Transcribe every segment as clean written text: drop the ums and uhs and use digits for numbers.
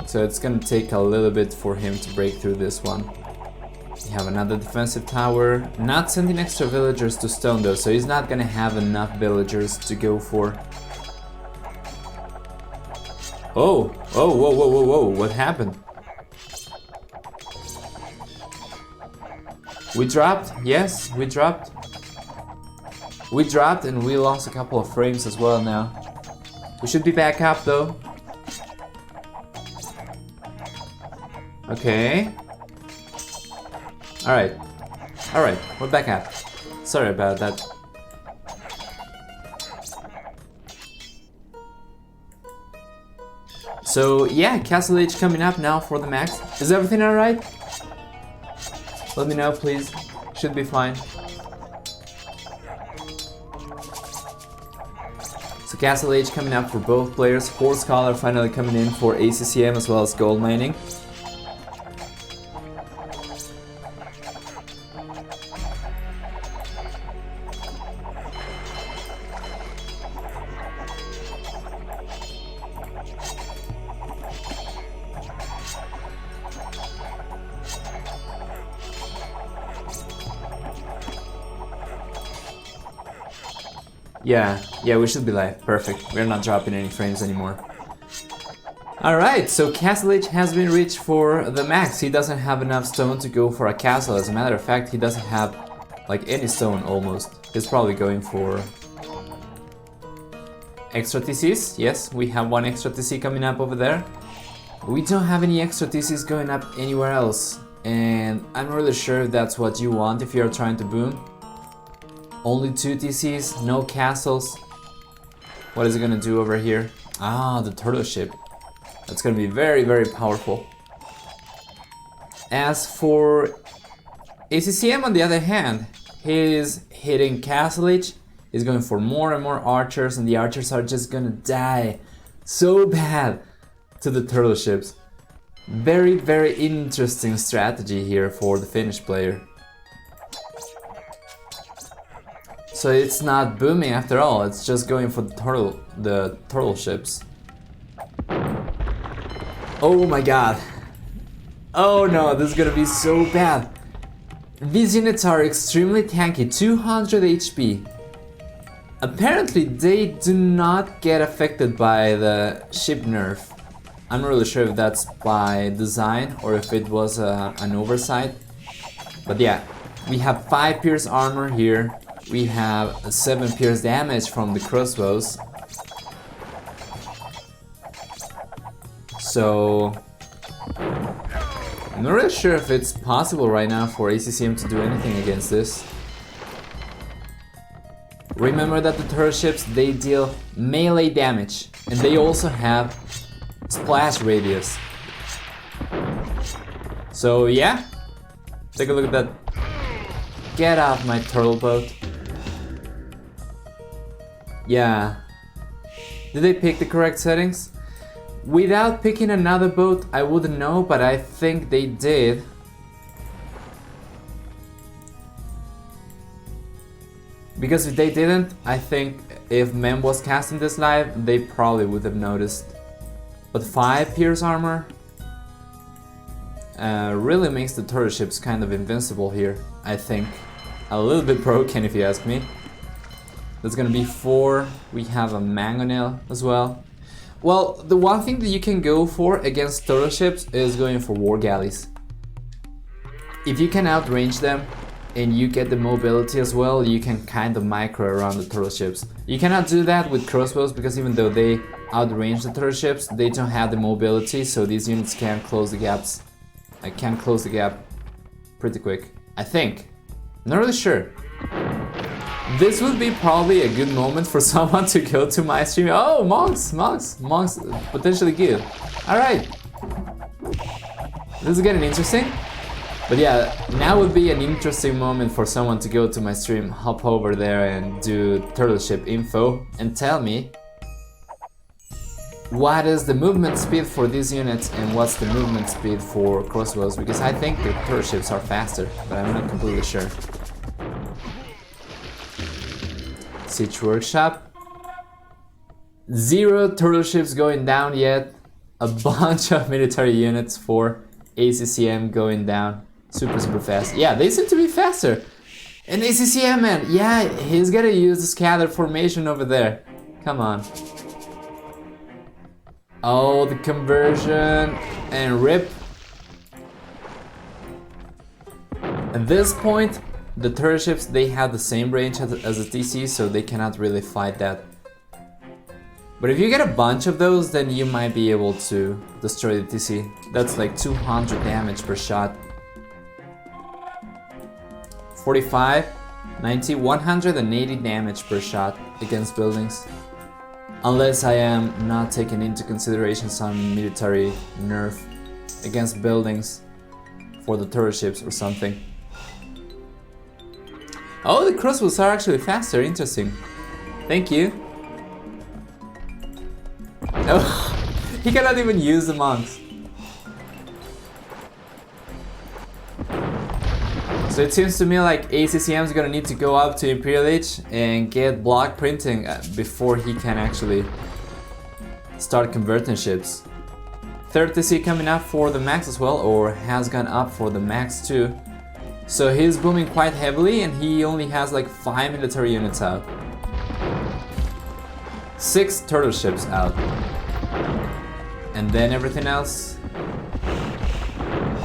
so it's gonna take a little bit for him to break through this one. We have another defensive tower, not sending extra villagers to stone though, so he's not gonna have enough villagers to go for. Oh, oh, whoa, whoa, whoa, whoa, what happened? We dropped, yes, we dropped. We dropped and we lost a couple of frames as well now. We should be back up though. Okay. Alright. Alright, we're back up. Sorry about that. So yeah, Castle Age coming up now for the max. Is everything alright? Let me know please. Should be fine. So Castle Age coming up for both players. Horse Collar finally coming in for ACCM as well as gold mining. Yeah, we should be live. Perfect. We're not dropping any frames anymore. Alright, so Castle Age has been reached for the max. He doesn't have enough stone to go for a castle. As a matter of fact, he doesn't have like any stone almost. He's probably going for extra TCs. Yes, we have one extra TC coming up over there. We don't have any extra TCs going up anywhere else. And I'm not really sure if that's what you want if you're trying to boom. Only 2 TCs, no castles. What is it gonna do over here? Ah, the turtle ship. That's gonna be very, very powerful. As for ACCM on the other hand, he is hitting Castle Age. He's going for more and more archers, and the archers are just gonna die so bad to the turtle ships. Very, very interesting strategy here for the Finnish player. So it's not booming after all, it's just going for the turtle ships. Oh my god. Oh no, this is gonna be so bad. These units are extremely tanky, 200 HP. Apparently they do not get affected by the ship nerf. I'm not really sure if that's by design or if it was an oversight. But yeah, we have 5 pierce armor here. We have a 7 pierce damage from the crossbows. So I'm not really sure if it's possible right now for ACCM to do anything against this. Remember that the turtle ships, they deal melee damage and they also have splash radius. So yeah, take a look at that. Get off my turtle boat. Yeah. Did they pick the correct settings? Without picking another boat, I wouldn't know, but I think they did. Because if they didn't, I think if Mem was casting this live, they probably would have noticed. But 5 pierce armor really makes the turtle ships kind of invincible here, I think. A little bit broken if you ask me. That's gonna be 4. We have a mangonel as well. Well, the one thing that you can go for against turtle ships is going for war galleys. If you can outrange them and you get the mobility as well, you can kind of micro around the turtle ships. You cannot do that with crossbows because even though they outrange the turtle ships, they don't have the mobility, so these units can close the gaps. I can close the gap pretty quick, I think. Not really sure. This would be probably a good moment for someone to go to my stream. Oh, monks, potentially good. Alright. This is getting interesting. But yeah, now would be an interesting moment for someone to go to my stream, hop over there and do turtle ship info and tell me what is the movement speed for these units and what's the movement speed for crossbows, because I think the turtle ships are faster, but I'm not completely sure. Siege Workshop. 0 turtle ships going down yet. a bunch of military units for ACCM going down super fast. Yeah, they seem to be faster. And ACCM, man, yeah, he's gonna use the scatter formation over there. Come on. Oh, the conversion and rip. At this point, the turret ships, they have the same range as the TC, so they cannot really fight that. But if you get a bunch of those, then you might be able to destroy the TC. That's like 200 damage per shot. 45, 90, 180 damage per shot against buildings. Unless I am not taking into consideration some military nerf against buildings for the turret ships or something. Oh, the crossbows are actually faster, interesting. Thank you. Oh, he cannot even use the monks. So it seems to me like ACCM is gonna need to go up to Imperial Age and get block printing before he can actually start converting ships. 30C coming up for the Max as well, or has gone up for the Max too. So he's booming quite heavily and he only has like 5 military units out. 6 turtle ships out. And then everything else.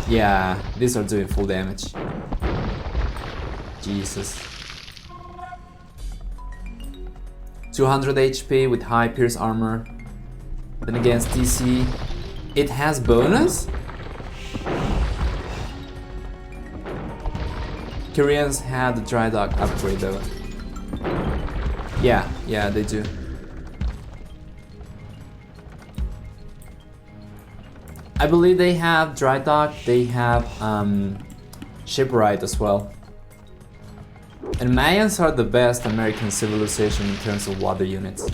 Yeah, these are doing full damage. Jesus. 200 HP with high pierce armor. Then against DC, it has bonus? Koreans had the dry dock upgrade though. Yeah, they do. I believe they have dry dock, they have shipwright as well. And Mayans are the best American civilization in terms of water units.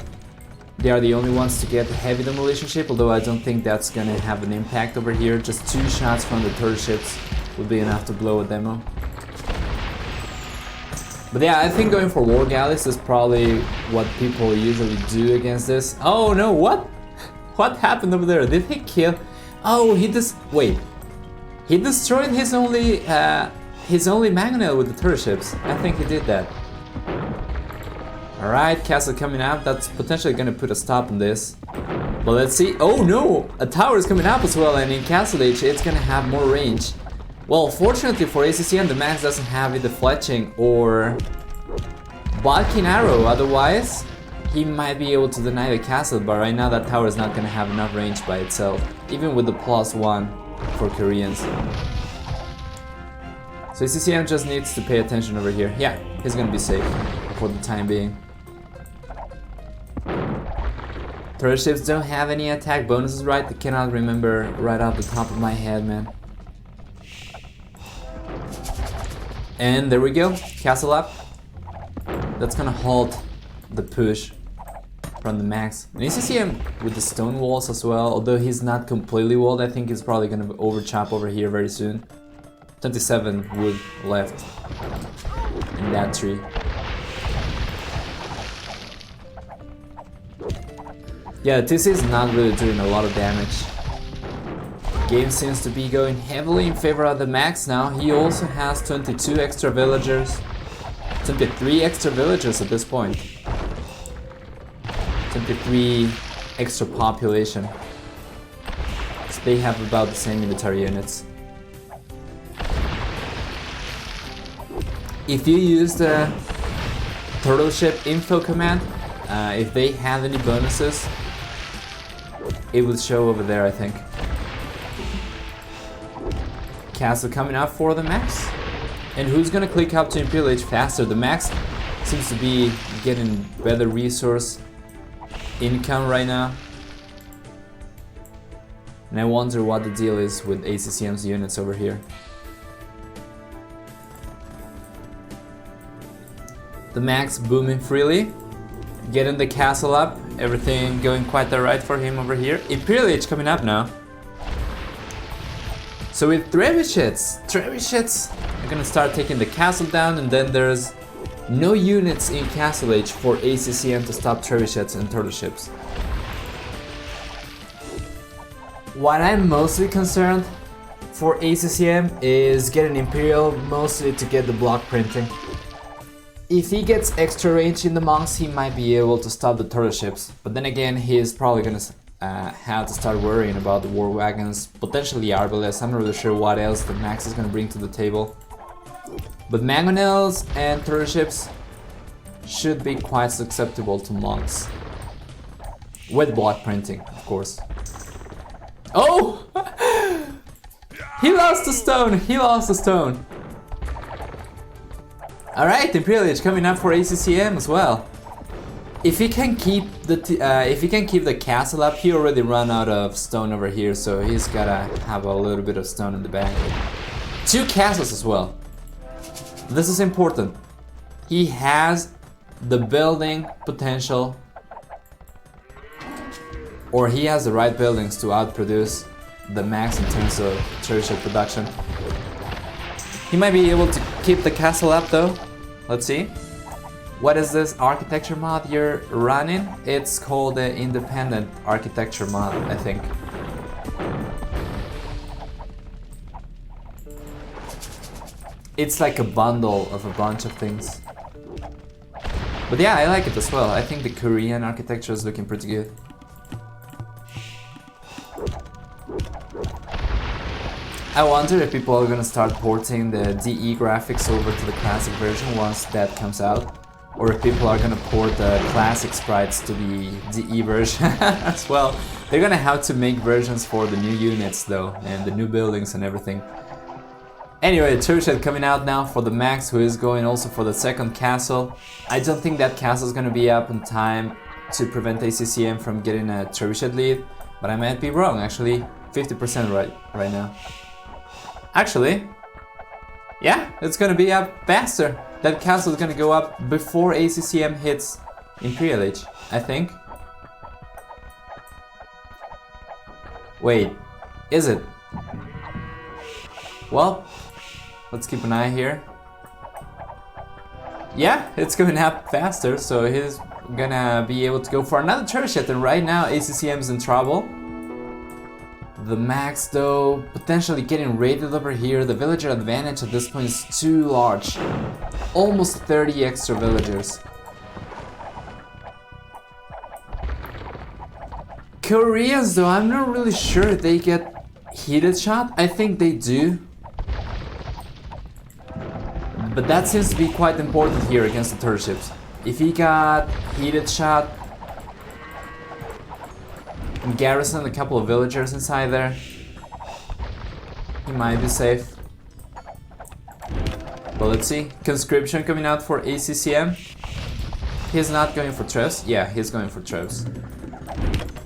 They are the only ones to get the heavy demolition ship, although I don't think that's gonna have an impact over here. Just 2 shots from the turret ships would be enough to blow a demo. But yeah, I think going for war galleys is probably what people usually do against this. Oh no, what? What happened over there? Did he kill? Oh, wait. He destroyed his only mangonel with the turret ships. I think he did that. Alright, castle coming up. That's potentially gonna put a stop on this. But let's see. Oh no! A tower is coming up as well, and in Castle Age it's gonna have more range. Well, fortunately for ACCM, the Max doesn't have either fletching or Balking arrow. Otherwise, he might be able to deny the castle, but right now that tower is not gonna have enough range by itself, even with the +1 for Koreans. So ACCM just needs to pay attention over here. Yeah, he's gonna be safe for the time being. Turret ships don't have any attack bonuses, right? I cannot remember right off the top of my head, man. And there we go, castle up. That's gonna halt the push from the Max. And ACCM with the stone walls as well, although he's not completely walled, I think he's probably gonna overchop over here very soon. 27 wood left in that tree. Yeah, TC is not really doing a lot of damage. Game seems to be going heavily in favor of the Max now. He also has 22 extra villagers. 23 extra villagers at this point. 23 extra population. So they have about the same military units. If you use the turtle ship info command, if they have any bonuses, it will show over there, I think. Castle coming up for the Max. And who's gonna click up to Imperial Age faster? The Max seems to be getting better resource income right now. And I wonder what the deal is with ACCM's units over here. The Max booming freely, getting the castle up, everything going quite alright for him over here. Imperial Age coming up now. So with trebuchets are gonna start taking the castle down, and then there's no units in Castle Age for ACCM to stop trebuchets and turtle ships. What I'm mostly concerned for ACCM is getting Imperial, mostly to get the block printing. If he gets extra range in the monks, he might be able to stop the turtle ships, but then again, he's probably gonna have to start worrying about the war wagons, potentially Arbalest. I'm not really sure what else the Max is gonna bring to the table. But mangonels and turtle ships should be quite susceptible to monks. With block printing, of course. Oh! He lost the stone! He lost the stone! Alright, Imperial Age coming up for ACCM as well. If he can keep the castle up, he already run out of stone over here, so he's gotta have a little bit of stone in the back. 2 castles as well. This is important. He has the building potential, or he has the right buildings to outproduce the Max in terms of turret production. He might be able to keep the castle up though. Let's see. What is this architecture mod you're running? It's called the Independent Architecture mod, I think. It's like a bundle of a bunch of things. But yeah, I like it as well. I think the Korean architecture is looking pretty good. I wonder if people are gonna start porting the DE graphics over to the classic version once that comes out. Or if people are gonna port the classic sprites to the DE version as well. They're gonna have to make versions for the new units though, and the new buildings and everything. Anyway, Turret coming out now for the Max, who is going also for the second castle. I don't think that castle is gonna be up in time to prevent ACCM from getting a Turret lead, but I might be wrong, actually 50% right now. Actually, yeah, it's gonna be up faster. That castle is gonna go up before ACCM hits Imperial Age, I think. Wait, is it? Well, let's keep an eye here. Yeah, it's going up faster, so he's gonna be able to go for another turret, and right now ACCM is in trouble. The Max though, potentially getting raided over here. The villager advantage at this point is too large. Almost 30 extra villagers. Koreans though, I'm not really sure if they get heated shot. I think they do. But that seems to be quite important here against the turret ships. If he got heated shot, and garrison a couple of villagers inside there, he might be safe. But let's see. Conscription coming out for ACCM. He's not going for Trebs. Yeah, he's going for Trebs.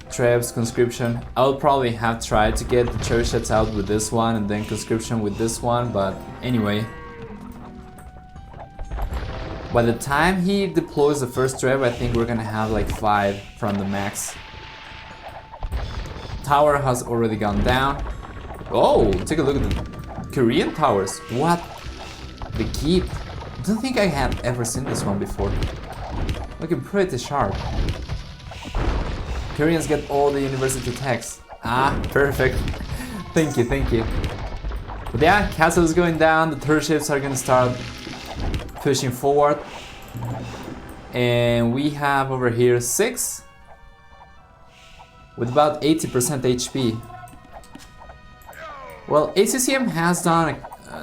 Trebs, Conscription. I would probably have tried to get the turret out with this one and then Conscription with this one, but anyway. By the time he deploys the first Treb, I think we're gonna have like 5 from the Max. Tower has already gone down. Oh, take a look at the Korean towers. What? The keep. I don't think I have ever seen this one before. Looking pretty sharp. Koreans get all the university techs. Ah, perfect. Thank you, thank you. But yeah, castle is going down. The turret ships are gonna start pushing forward. And we have over here 6. With about 80% HP. Well, ACCM has done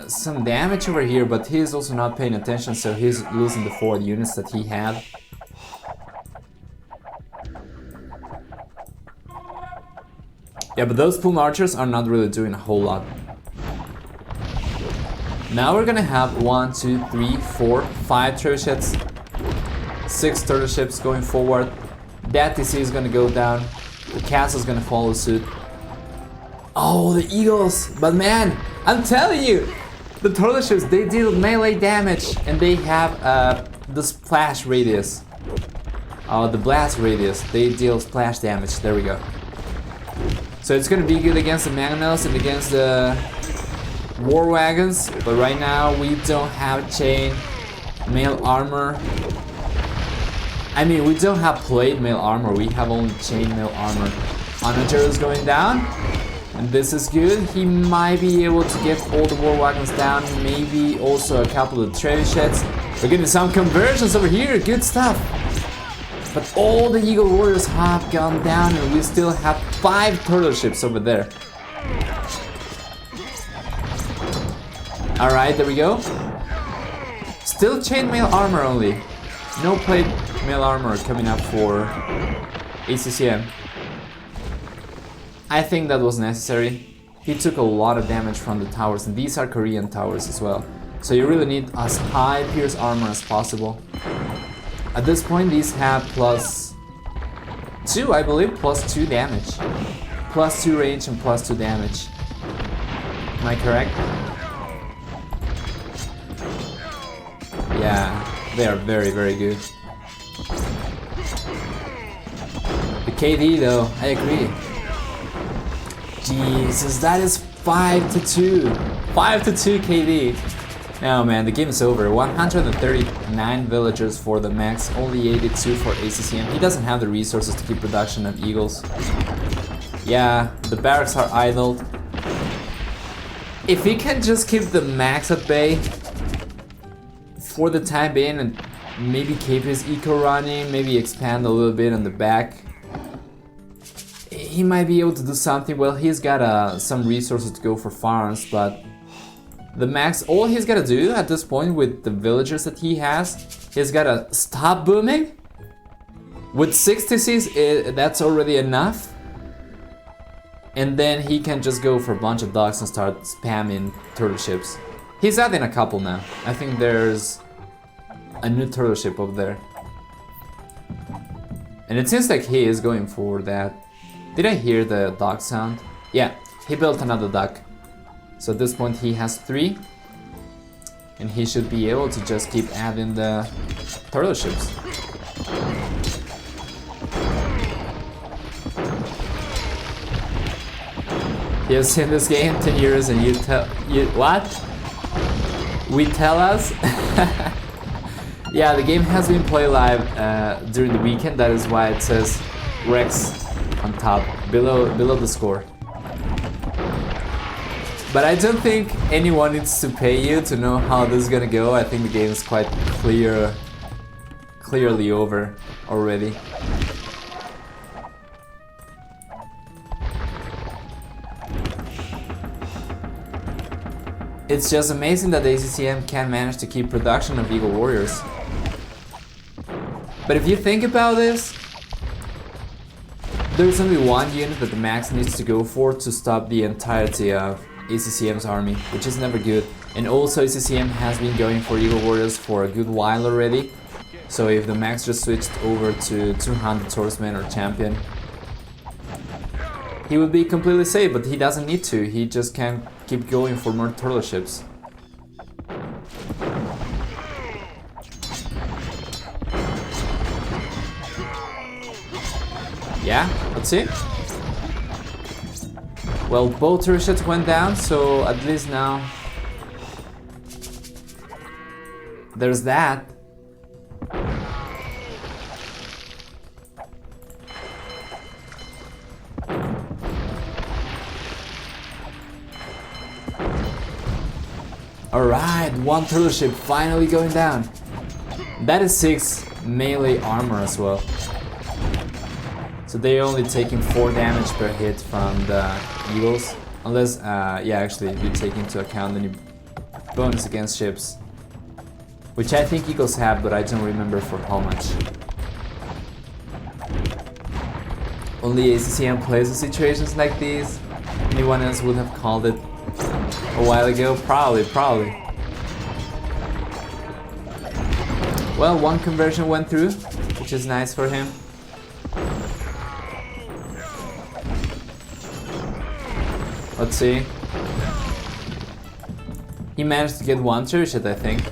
some damage over here, but he's also not paying attention, so he's losing the 4 units that he had. Yeah, but those plume archers are not really doing a whole lot. Now we're gonna have 1, 2, 3, 4, 5 turret ships, 6 turtle ships going forward. That TC is gonna go down. The castle's gonna follow suit. Oh, the eagles! But man, I'm telling you, the turtle ships, they deal melee damage and they have the splash radius. The blast radius, they deal splash damage. There we go. So it's gonna be good against the mangonels and against the war wagons, but right now we don't have chain mail armor. I mean, we don't have plate mail armor, we have only chain mail armor. Onager is going down. And this is good. He might be able to get all the war wagons down, maybe also a couple of trebuchets. We're getting some conversions over here, good stuff. But all the Eagle Warriors have gone down and we still have 5 turtle ships over there. Alright, there we go. Still chainmail armor only. No plate mail armor coming up for ACCM. I think that was necessary. He took a lot of damage from the towers, and these are Korean towers as well. So you really need as high pierce armor as possible. At this point, these have +2, I believe, +2 damage. +2 range and +2 damage. Am I correct? Yeah, they are very, very good. The KD though, I agree. Jesus, that is 5-2. 5-2 KD. Oh man, the game is over. 139 villagers for TheMax, only 82 for ACCM. He doesn't have the resources to keep production of eagles. Yeah, the barracks are idled. If he can just keep TheMax at bay for the time being and maybe keep his eco running, maybe expand a little bit on the back, he might be able to do something. Well, he's got some resources to go for farms, but TheMax, all he's gotta do at this point with the villagers that he has, he's gotta stop booming. With 66, that's already enough. And then he can just go for a bunch of docks and start spamming turtle ships. He's adding a couple now. I think there's a new turtle ship over there. And it seems like he is going for that. Did I hear the dock sound? Yeah, he built another dock. So at this point he has 3. And he should be able to just keep adding the turtle ships. You've seen this game 10 years and you what? We tell us? Yeah, the game has been played live during the weekend. That is why it says Rex on top, below the score. But I don't think anyone needs to pay you to know how this is gonna go. I think the game is quite clearly over already. It's just amazing that the ACCM can manage to keep production of Eagle Warriors. But if you think about this, there's only one unit that TheMax needs to go for to stop the entirety of ACCM's army, which is never good. And also ACCM has been going for Eagle Warriors for a good while already. So if TheMax just switched over to 200 swordsman or champion, he would be completely safe, but he doesn't need to. He just can keep going for more turtle ships. Yeah, let's see. Well, both turtle ships went down, so at least now there's that. Alright, one turtle ship finally going down. That is 6 melee armor as well. So they're only taking 4 damage per hit from the eagles. Unless, yeah, actually, if you take into account the new bonus against ships. Which I think eagles have, but I don't remember for how much. Only ACCM plays in situations like these. Anyone else would have called it a while ago? Probably. Well, one conversion went through, which is nice for him. Let's see. He managed to get one turtle ship, I think.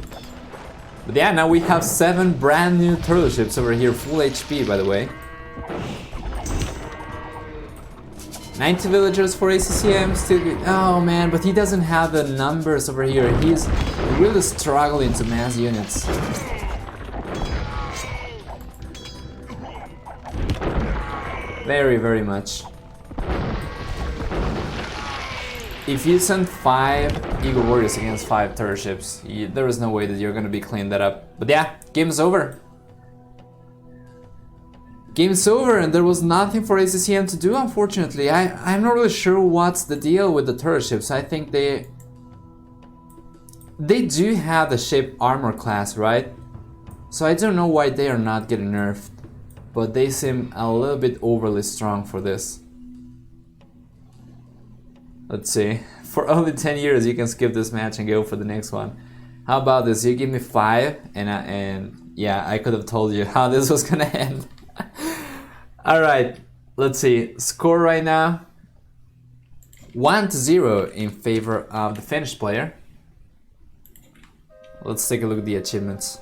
But yeah, now we have 7 brand new turtle ships over here, full HP by the way. 90 villagers for ACCM, still good. Oh man, but he doesn't have the numbers over here. He's really struggling to mass units. Very much. if you send 5 Eagle Warriors against 5 turret ships, there is no way that you're gonna be cleaning that up. But yeah, game's over. Game's over, and there was nothing for ACCM to do, unfortunately. I'm not really sure what's the deal with the turret ships. I think they do have the ship armor class, right? So I don't know why they are not getting nerfed, but they seem a little bit overly strong for this. Let's see. For only 10 years you can skip this match and go for the next one. How about this? You give me 5 and yeah, I could have told you how this was gonna end. Alright, let's see. Score right now 1-0 in favor of the Finnish player. Let's take a look at the achievements.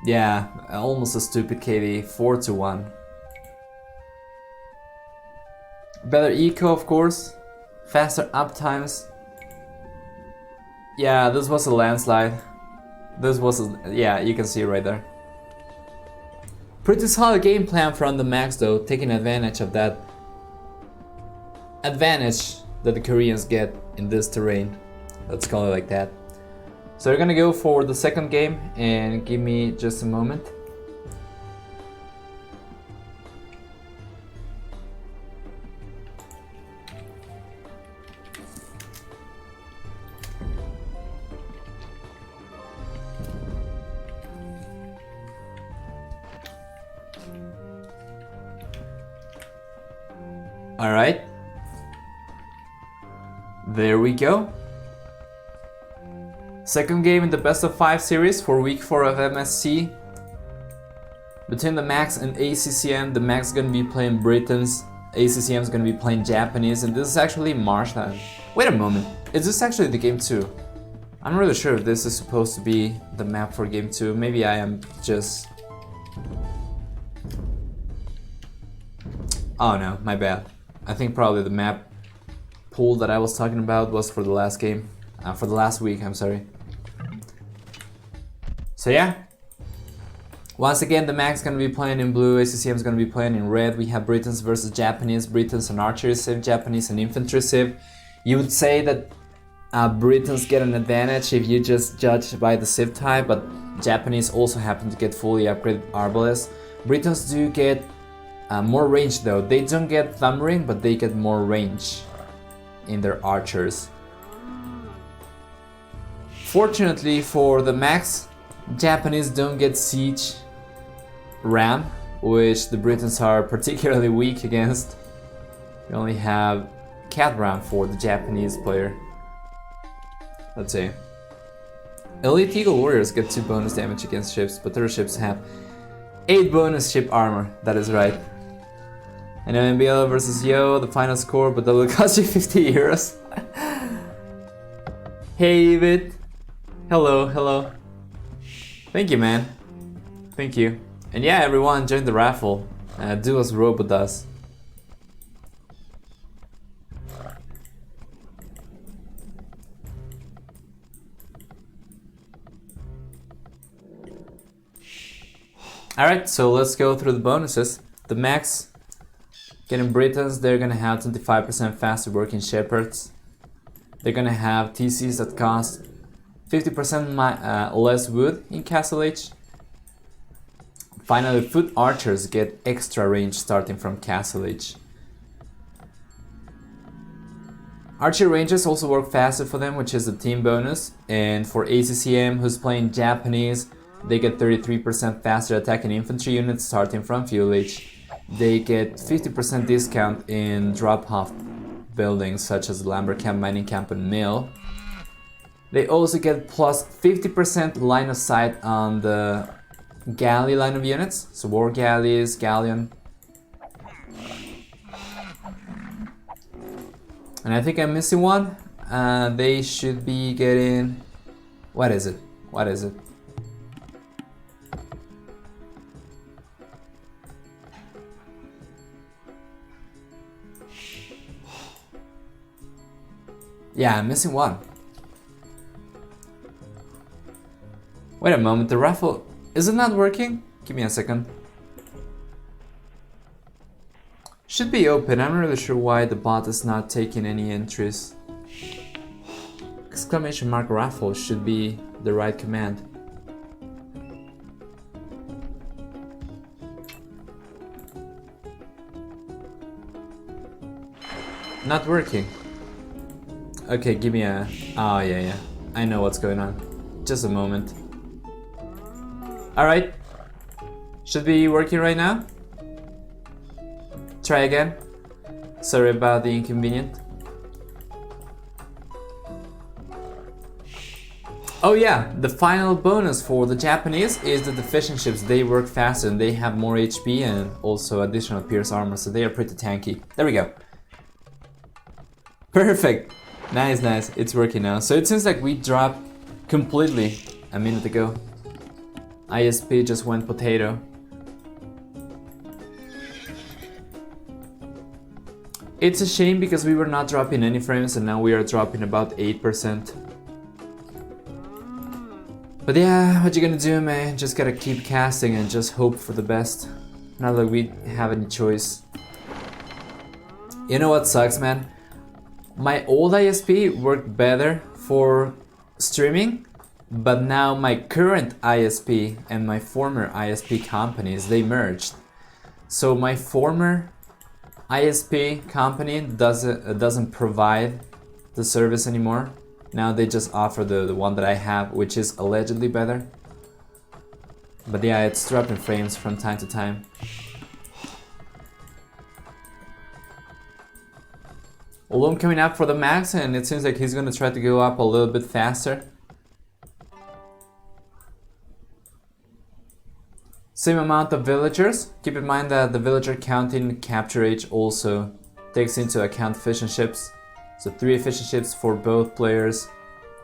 Yeah, almost a stupid KD, 4-1. Better eco, of course. Faster uptimes. Yeah, this was a landslide. Yeah, you can see it right there. Pretty solid game plan from TheMax though, taking advantage of that advantage that the Koreans get in this terrain. Let's call it like that. So we're gonna go for the second game, and give me just a moment. All right. There we go. Second game in the best of 5 series for week 4 of MSC. Between TheMax and ACCM, TheMax is gonna be playing Britons, ACCM is gonna be playing Japanese, and this is actually Marshland. Wait a moment, is this actually the game 2? I'm not really sure if this is supposed to be the map for game 2. Maybe I am just... Oh no, my bad. I think probably the map pool that I was talking about was for the last game. For the last week, I'm sorry. So yeah. Once again, TheMax is gonna be playing in blue, ACCM is gonna be playing in red. We have Britons versus Japanese, Britons and archery civ, Japanese and infantry civ. You would say that Britons get an advantage if you just judge by the civ type, but Japanese also happen to get fully upgraded arbalists. Britons do get more range though. They don't get thumb ring, but they get more range in their archers. Fortunately for TheMax, Japanese don't get siege ram, which the Britons are particularly weak against. We only have cat ram for the Japanese player. Let's see. Elite Eagle Warriors get 2 bonus damage against ships, but their ships have 8 bonus ship armor. That is right. And then MBL versus Yo, the final score, but that will cost you 50 euros. Hey, David. Hello, hello. Thank you, man. Thank you. And yeah, everyone, join the raffle. Do as Robo does. Alright, so let's go through the bonuses. TheMax getting Britons, they're gonna have 25% faster working shepherds. They're gonna have TCs that cost 50% less wood in Castle Age. Finally, foot archers get extra range starting from Castle Age. Archer ranges also work faster for them, which is a team bonus. And for ACCM, who's playing Japanese, they get 33% faster attacking infantry units starting from Fuel Age. They get 50% discount in drop-off buildings such as the lumber camp, mining camp, and mill. They also get plus 50% line of sight on the galley line of units, so war galleys, galleon. And I think I'm missing one. They should be getting... What is it? What is it? Yeah, I'm missing one. Wait a moment, the raffle... Is it not working? Give me a second. Should be open. I'm not really sure why the bot is not taking any entries. Exclamation mark raffle should be the right command. Not working. Okay, give me a... Oh, yeah. I know what's going on. Just a moment. Alright. Should be working right now. Try again. Sorry about the inconvenience. Oh yeah, the final bonus for the Japanese is that the fishing ships, they work faster and they have more HP and also additional pierce armor, so they are pretty tanky. There we go. Perfect. Nice. It's working now. So it seems like we dropped completely a minute ago. ISP just went potato. It's a shame because we were not dropping any frames and now we are dropping about 8%. But yeah, what you gonna do, man? Just gotta keep casting and just hope for the best. Not that we have any choice. You know what sucks, man? My old ISP worked better for streaming, but now my current ISP and my former ISP companies, they merged. So my former ISP company doesn't provide the service anymore. Now they just offer the one that I have, which is allegedly better. But yeah, it's dropping frames from time to time. Ulum coming up for the max, and it seems like he's gonna try to go up a little bit faster. Same amount of villagers. Keep in mind that the villager counting capture age also takes into account fishing ships. So 3 fishing ships for both players,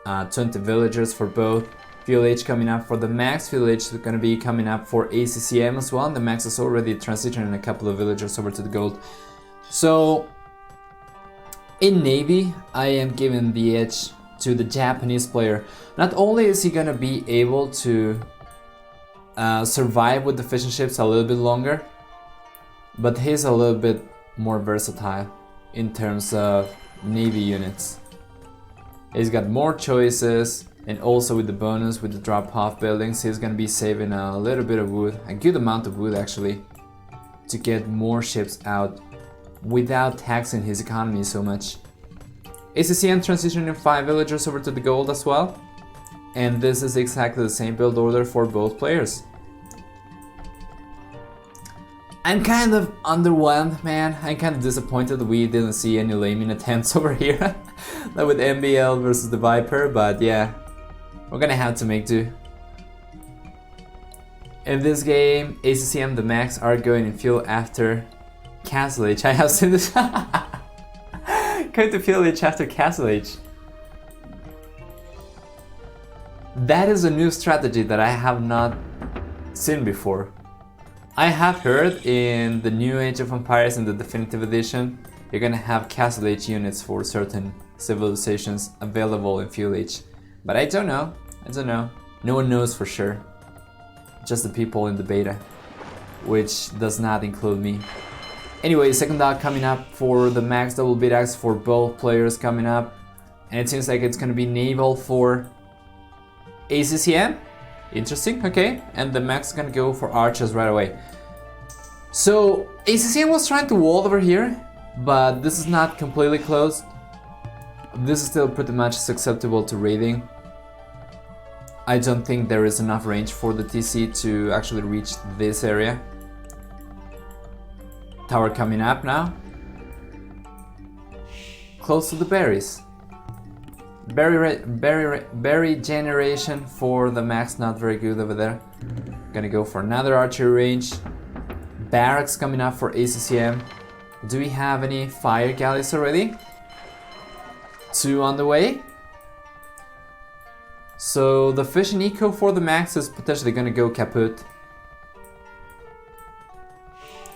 20 villagers for both. Fuel age coming up for the max. Fuel age is gonna be coming up for ACCM as well. And the max is already transitioning a couple of villagers over to the gold. So in Navy, I am giving the edge to the Japanese player. Not only is he gonna be able to survive with the fishing ships a little bit longer, but he's a little bit more versatile in terms of Navy units. He's got more choices, and also with the bonus with the drop-off buildings, he's gonna be saving a little bit of wood, a good amount of wood actually, to get more ships out without taxing his economy so much. ACCM transitioning 5 villagers over to the gold as well. And this is exactly the same build order for both players. I'm kind of underwhelmed, man. I'm kind of disappointed that we didn't see any laming attempts over here. Like with MBL versus the Viper, but yeah, we're gonna have to make do. In this game, ACCM, TheMax are going in fuel after Castle Age. I have seen this. Going to fuel age after Castle Age. That is a new strategy that I have not seen before. I have heard in the new Age of Empires in the Definitive Edition, you're gonna have Castle Age units for certain civilizations available in Fuel Age. But I don't know. No one knows for sure. Just the people in the beta, which does not include me. Anyway, second dog coming up for the max double bid axe for both players coming up. And it seems like it's gonna be naval for ACCM. Interesting, okay. And the max is gonna go for archers right away. So ACCM was trying to wall over here, but this is not completely closed. This is still pretty much susceptible to raiding. I don't think there is enough range for the TC to actually reach this area. Tower coming up now. Close to the berries. Berry generation for the max, not very good over there. Gonna go for another archery range. Barracks coming up for ACCM. Do we have any fire galleys already? 2 on the way. So the fishing eco for the max is potentially gonna go kaput.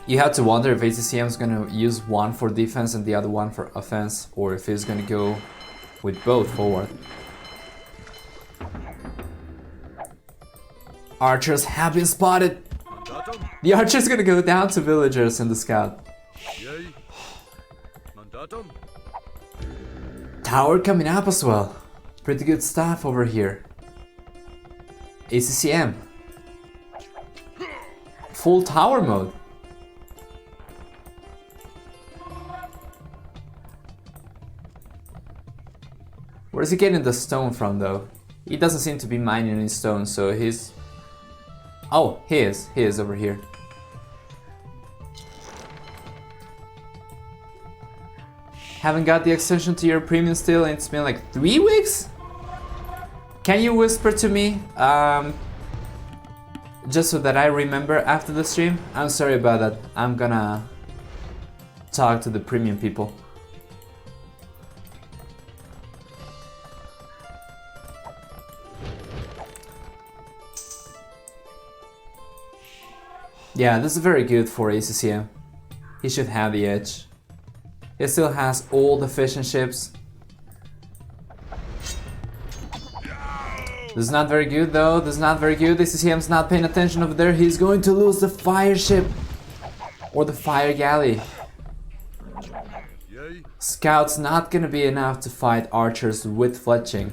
You have to wonder if ACCM is gonna use one for defense and the other one for offense, or if he's gonna go with both forward. Archers have been spotted. The archer's gonna go down to villagers in the scout. Tower coming up as well. Pretty good stuff over here. ACCM. Full tower mode. Where's he getting the stone from though? He doesn't seem to be mining any stone, so he's... Oh, he is over here. Haven't got the extension to your premium still, and it's been like 3 weeks? Can you whisper to me? Just so that I remember after the stream? I'm sorry about that. I'm gonna talk to the premium people. Yeah, this is very good for ACCM. He should have the edge. He still has all the fishing ships. This is not very good though, this is not very good. ACCM's not paying attention over there. He's going to lose the fire ship. Or the fire galley. Scouts not gonna be enough to fight archers with fletching.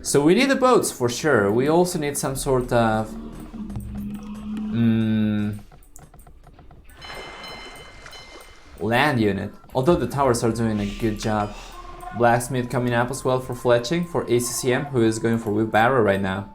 So we need the boats for sure. We also need some sort of... land unit. Although the towers are doing a good job. Blacksmith coming up as well for fletching for ACCM, who is going for wheelbarrow right now.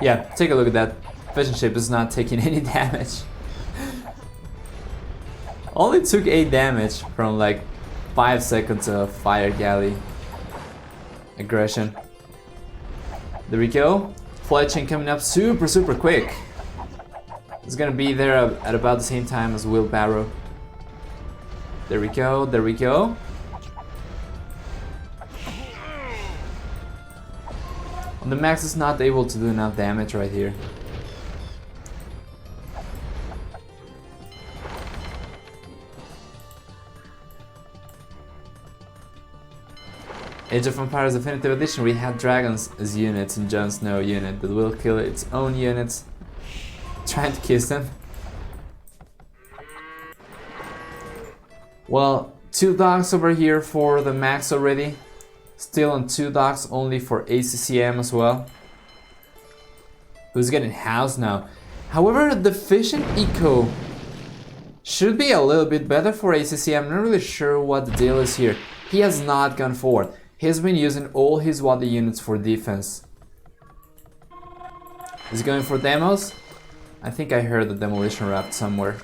Yeah, take a look at that. Fishing ship is not taking any damage. Only took 8 damage from like 5 seconds of fire galley aggression. There we go. Fletching coming up super quick. It's gonna be there at about the same time as wheelbarrow. There we go, there we go. The Max is not able to do enough damage right here. Age of Empires Definitive Edition, we had dragons as units and Jon Snow unit that will kill its own units. Trying to kiss them. Well, 2 dogs over here for the Max already. Still on 2 dogs only for ACCM as well. Who's getting housed now? However, the fishing eco should be a little bit better for ACCM. I'm not really sure what the deal is here. He has not gone forward. He's been using all his water units for defense. Is he going for demos? I think I heard the demolition raft somewhere.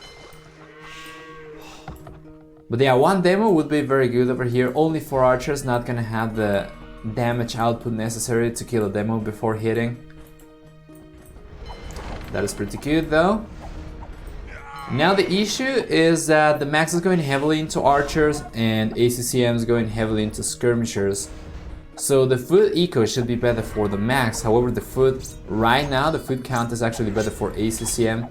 But yeah, 1 demo would be very good over here. Only 4 archers, not gonna have the damage output necessary to kill a demo before hitting. That is pretty good though. Now the issue is that the Max is going heavily into archers and ACCM is going heavily into skirmishers. So the food eco should be better for the Max. However, the food right now, the food count is actually better for ACCM.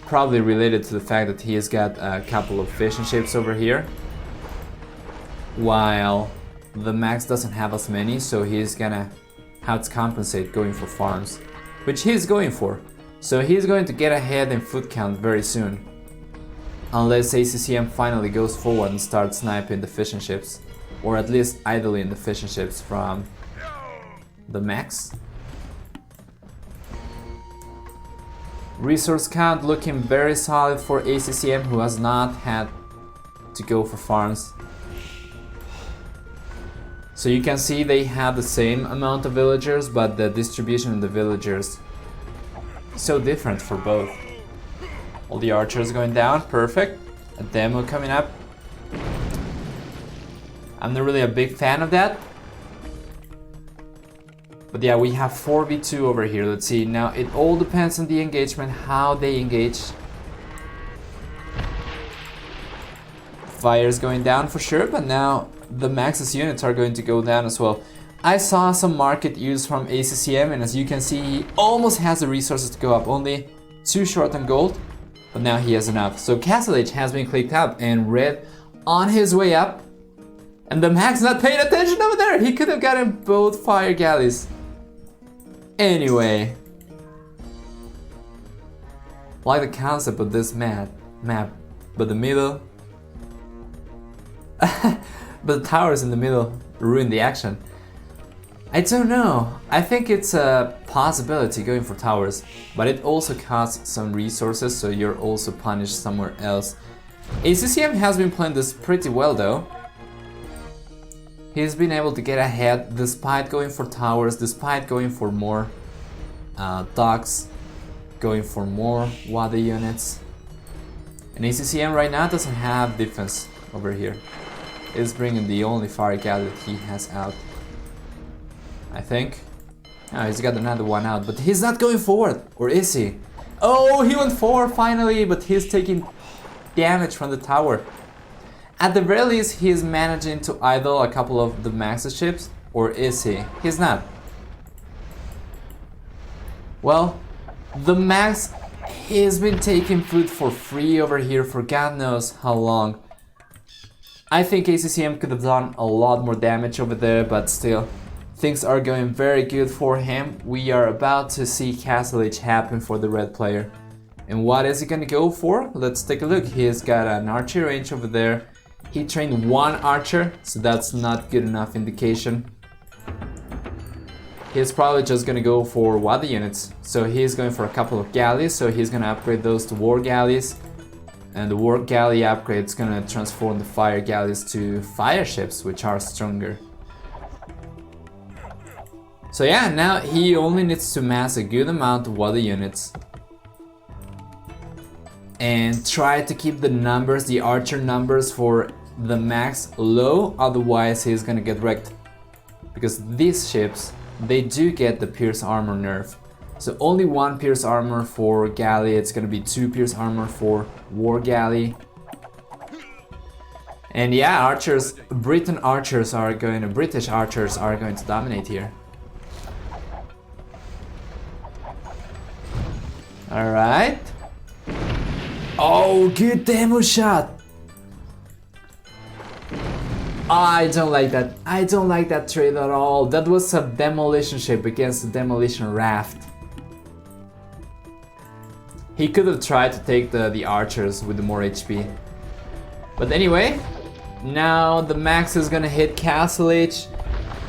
Probably related to the fact that he has got a couple of fishing ships over here, while the Max doesn't have as many, so he's gonna have to compensate going for farms, which he's going for. So he's going to get ahead in foot count very soon, unless ACCM finally goes forward and starts sniping the fishing ships, or at least idling the fishing ships from the Max. Resource count looking very solid for ACCM, who has not had to go for farms. So you can see they have the same amount of villagers, but the distribution of the villagers is so different for both. All the archers going down, perfect. A demo coming up. I'm not really a big fan of that. But yeah, we have 4v2 over here. Let's see. Now, it all depends on the engagement, how they engage. Fire's going down for sure, but now the Max's units are going to go down as well. I saw some market use from ACCM, and as you can see, he almost has the resources to go up, only 2 short on gold, but now he has enough. So Castle Age has been clicked up, and Red on his way up, and the Max not paying attention over there. He could have gotten both fire galleys. Anyway, like the concept of this map, but the middle, but the towers in the middle ruin the action. I don't know. I think it's a possibility going for towers, but it also costs some resources, so you're also punished somewhere else. ACCM has been playing this pretty well though. He's been able to get ahead despite going for towers, despite going for more docks, going for more water units. And ACCM right now doesn't have defense over here. He's bringing the only fire galley that he has out, I think. Oh, he's got another one out, but he's not going forward, or is he? Oh, he went forward finally, but he's taking damage from the tower. At the very least, he's managing to idle a couple of the Max's ships, or is he? He's not. Well, the Max, he's been taking food for free over here for God knows how long. I think ACCM could have done a lot more damage over there, but still, things are going very good for him. We are about to see Castle Age happen for the red player. And what is he gonna go for? Let's take a look. He's got an archer range over there. He trained 1 archer, so that's not good enough indication. He's probably just gonna go for water units. So he's going for a couple of galleys, so he's gonna upgrade those to war galleys. And the war galley upgrade is gonna transform the fire galleys to fire ships, which are stronger. So yeah, now he only needs to mass a good amount of water units and try to keep the numbers, the archer numbers for the Max low, otherwise he's gonna get wrecked. Because these ships, they do get the pierce armor nerf. So only 1 pierce armor for galley, it's gonna be 2 pierce armor for war galley. And yeah, archers, British archers are going to dominate here. Alright. Oh, good demo shot! I don't like that. I don't like that trade at all. That was a demolition ship against a demolition raft. He could have tried to take the archers with the more HP. But anyway, now the Max is gonna hit Castle Age.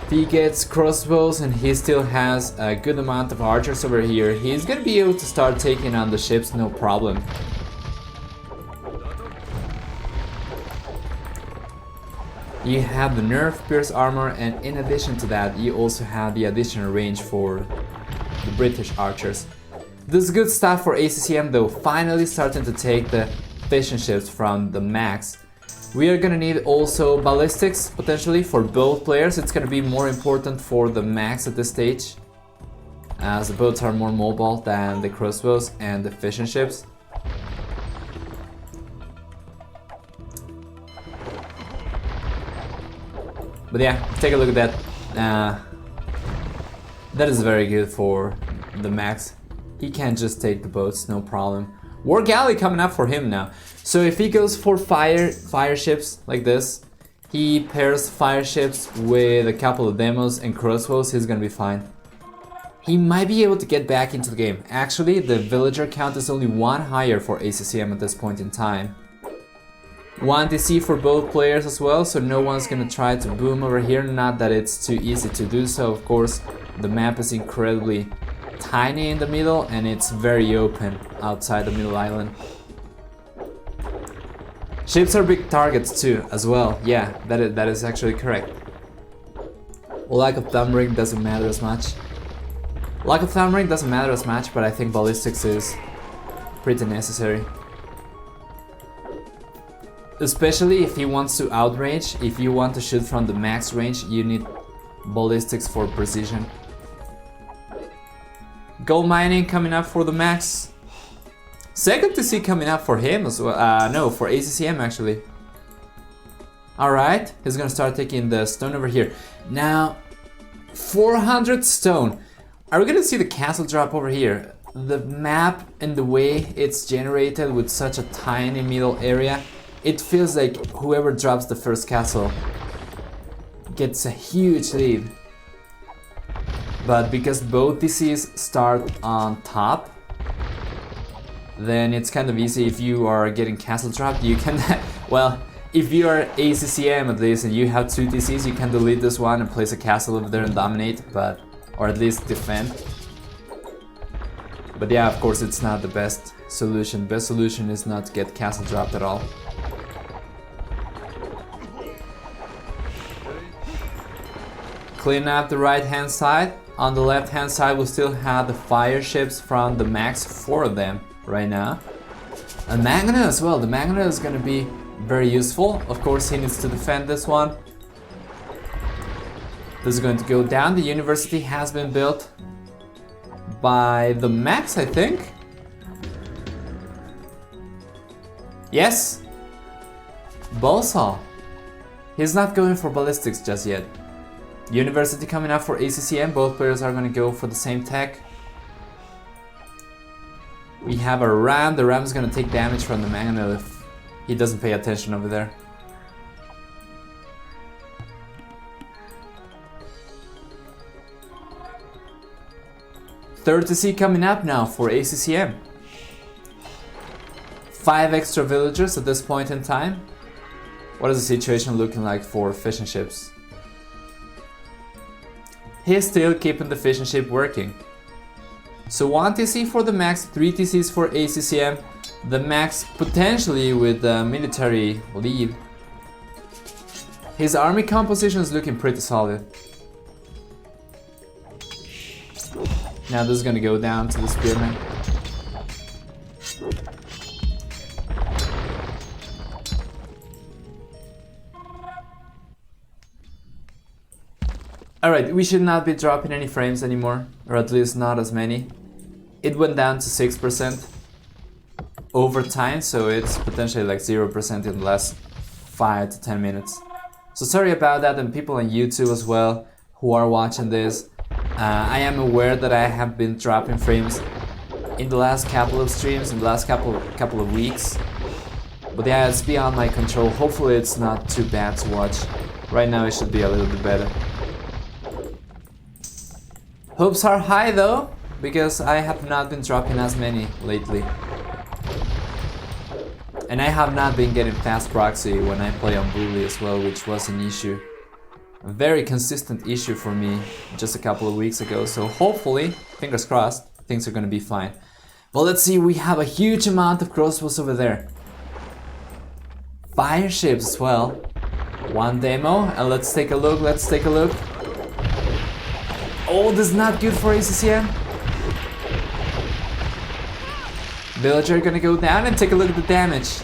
He gets crossbows and he still has a good amount of archers over here. He's gonna be able to start taking on the ships, no problem. You have the nerf pierce armor, and in addition to that, you also have the additional range for the British archers. This is good stuff for ACCM though, finally starting to take the fishing ships from the Max. We are gonna need also ballistics, potentially, for both players. It's gonna be more important for the Max at this stage, as the boats are more mobile than the crossbows and the fishing ships. But yeah, take a look at that. That is very good for the Max. He can just take the boats, no problem. War galley coming up for him now. So if he goes for fire ships like this, he pairs fire ships with a couple of demos and crossbows, he's gonna be fine. He might be able to get back into the game. Actually, the villager count is only 1 higher for ACCM at this point in time. 1 DC for both players as well, so no one's gonna try to boom over here. Not that it's too easy to do so, of course. The map is incredibly tiny in the middle and it's very open outside the middle island. Ships are big targets too, as well. Yeah, that is actually correct. Lack of thumb ring doesn't matter as much. Lack of thumb ring doesn't matter as much, but I think ballistics is pretty necessary. Especially if he wants to outrange, if you want to shoot from the max range, you need ballistics for precision. Gold mining coming up for the Max. Second to see coming up for him as well. No, for ACCM actually. Alright, he's gonna start taking the stone over here. Now, 400 stone. Are we gonna see the castle drop over here? The map and the way it's generated with such a tiny middle area, it feels like whoever drops the first castle gets a huge lead. But because both DCs start on top, then it's kind of easy. If you are getting castle dropped, you can, well, if you are ACCM at least and you have 2 DCs, you can delete this one and place a castle over there and dominate, but, or at least defend. But yeah, of course it's not the best solution. Best solution is not to get castle dropped at all. Clean up the right hand side. On the left hand side we still have the fire ships from the max, 4 of them right now. And Magna as well. The Magna is gonna be very useful. Of course he needs to defend this one. This is going to go down. The university has been built by TheMax, I think. Yes. Bolsaw. He's not going for ballistics just yet. University coming up for ACCM. Both players are going to go for the same tech. We have a ram. The ram is going to take damage from the Magna if he doesn't pay attention over there. Third TC coming up now for ACCM. 5 extra villagers at this point in time. What is the situation looking like for fishing ships? He's still keeping the fishing ship working. So 1 TC for the max, 3 TCs for ACCM. The max potentially with the military lead. His army composition is looking pretty solid. Now this is gonna go down to the spearman. Alright, we should not be dropping any frames anymore, or at least not as many. It went down to 6% over time, so it's potentially like 0% in the last 5 to 10 minutes. So sorry about that, and people on YouTube as well who are watching this. I am aware that I have been dropping frames in the last couple of streams, in the last couple of weeks. But yeah, it's beyond my control. Hopefully it's not too bad to watch. Right now it should be a little bit better. Hopes are high though, because I have not been dropping as many lately. And I have not been getting fast proxy when I play on Bully as well, which was an issue. A very consistent issue for me just a couple of weeks ago, so hopefully, fingers crossed, things are gonna be fine. Well, let's see, we have a huge amount of crossbows over there. Fire ships as well. 1 demo, and let's take a look, Oh, this is not good for ACCM. Villager gonna go down and take a look at the damage.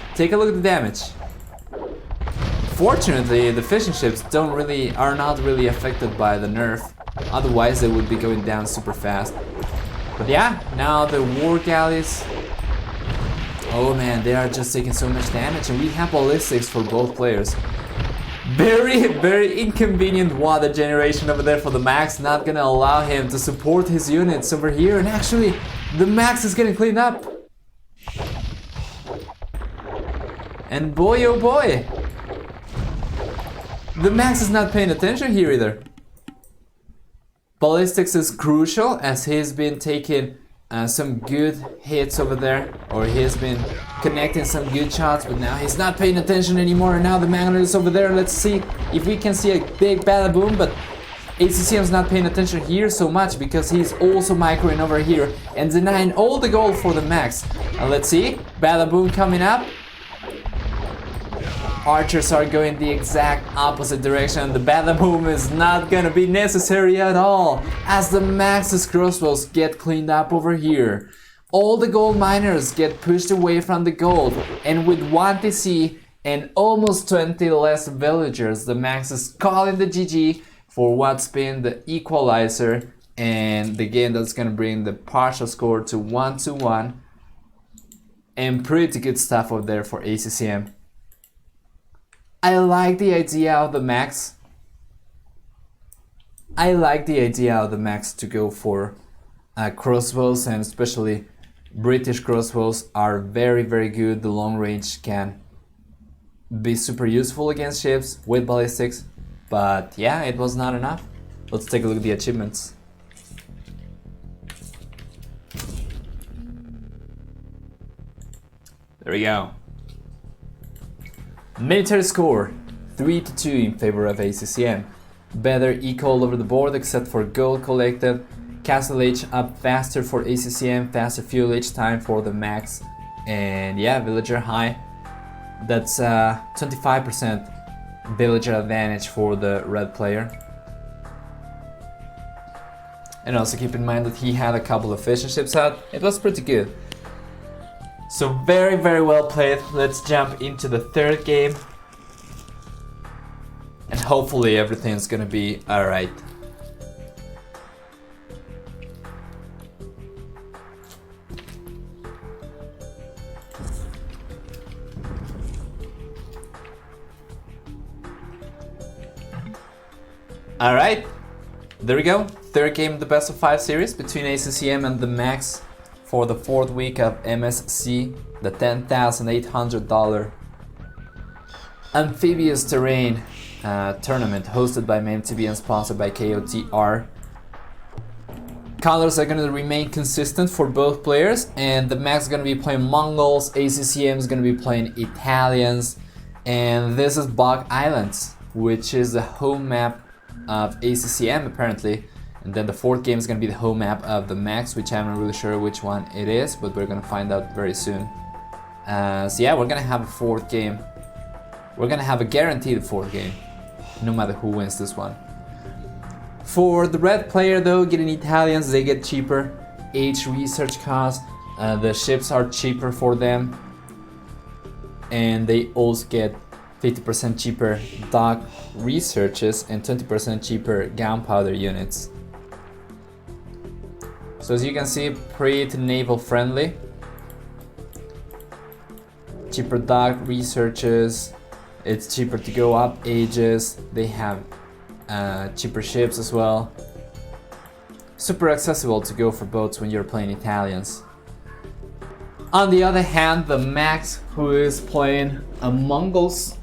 Fortunately, the fishing ships are not really affected by the nerf. Otherwise, they would be going down super fast. But yeah, now the war galleys. Oh man, they are just taking so much damage, and we have ballistics for both players. Very inconvenient water generation over there for the Max. Not gonna allow him to support his units over here, and actually, the Max is getting cleaned up. And boy, oh boy. The Max is not paying attention here either. Ballistics is crucial as he's been taking some good hits over there, or he's been connecting some good shots, but now he's not paying attention anymore, and now the Magnet is over there. Let's see if we can see a big bada-boom, but ACCM's not paying attention here so much because he's also microing over here and denying all the gold for the Max. And let's see, bada-boom coming up. Archers are going the exact opposite direction. The bada-boom is not gonna be necessary at all as the Max's crossbows get cleaned up over here. All the gold miners get pushed away from the gold, and with 1 TC and almost 20 less villagers, the Max is calling the GG for what's been the equalizer and the game that's gonna bring the partial score to 1-1, and pretty good stuff over there for ACCM. I like the idea of the Max. I like the idea of the Max to go for crossbows, and especially British crossbows are very, very good. The long range can be super useful against ships with ballistics, but yeah, it was not enough. Let's take a look at the achievements. There we go. Military score 3-2 in favor of ACCM. Better eco all over the board except for gold collected. Castle age up faster for ACCM, faster fuel age time for the Max, and yeah, villager high. That's 25% villager advantage for the red player. And also keep in mind that he had a couple of fishing ships out. It was pretty good. So very, very well played. Let's jump into the third game. And hopefully everything's gonna be alright. Alright, there we go. Third game of the best of 5 series between ACCM and TheMax for the 4th week of MSC, the $10,800 amphibious terrain tournament hosted by MTB and sponsored by KOTR. Colors are going to remain consistent for both players, and TheMax is going to be playing Mongols, ACCM is going to be playing Italians, and this is Bog Islands, which is the home map of ACCM apparently, and then the 4th game is going to be the home map of TheMax, which I'm not really sure which one it is, but we're going to find out very soon. So yeah, we're going to have a 4th game. We're going to have a guaranteed 4th game, no matter who wins this one. For the red player though, getting Italians, they get cheaper age research costs, the ships are cheaper for them, and they also get 50% cheaper dock researches and 20% cheaper gunpowder units. So as you can see, pretty naval friendly. Cheaper dock researches, it's cheaper to go up ages, they have cheaper ships as well. Super accessible to go for boats when you're playing Italians. On the other hand, TheMax, who is playing Mongols,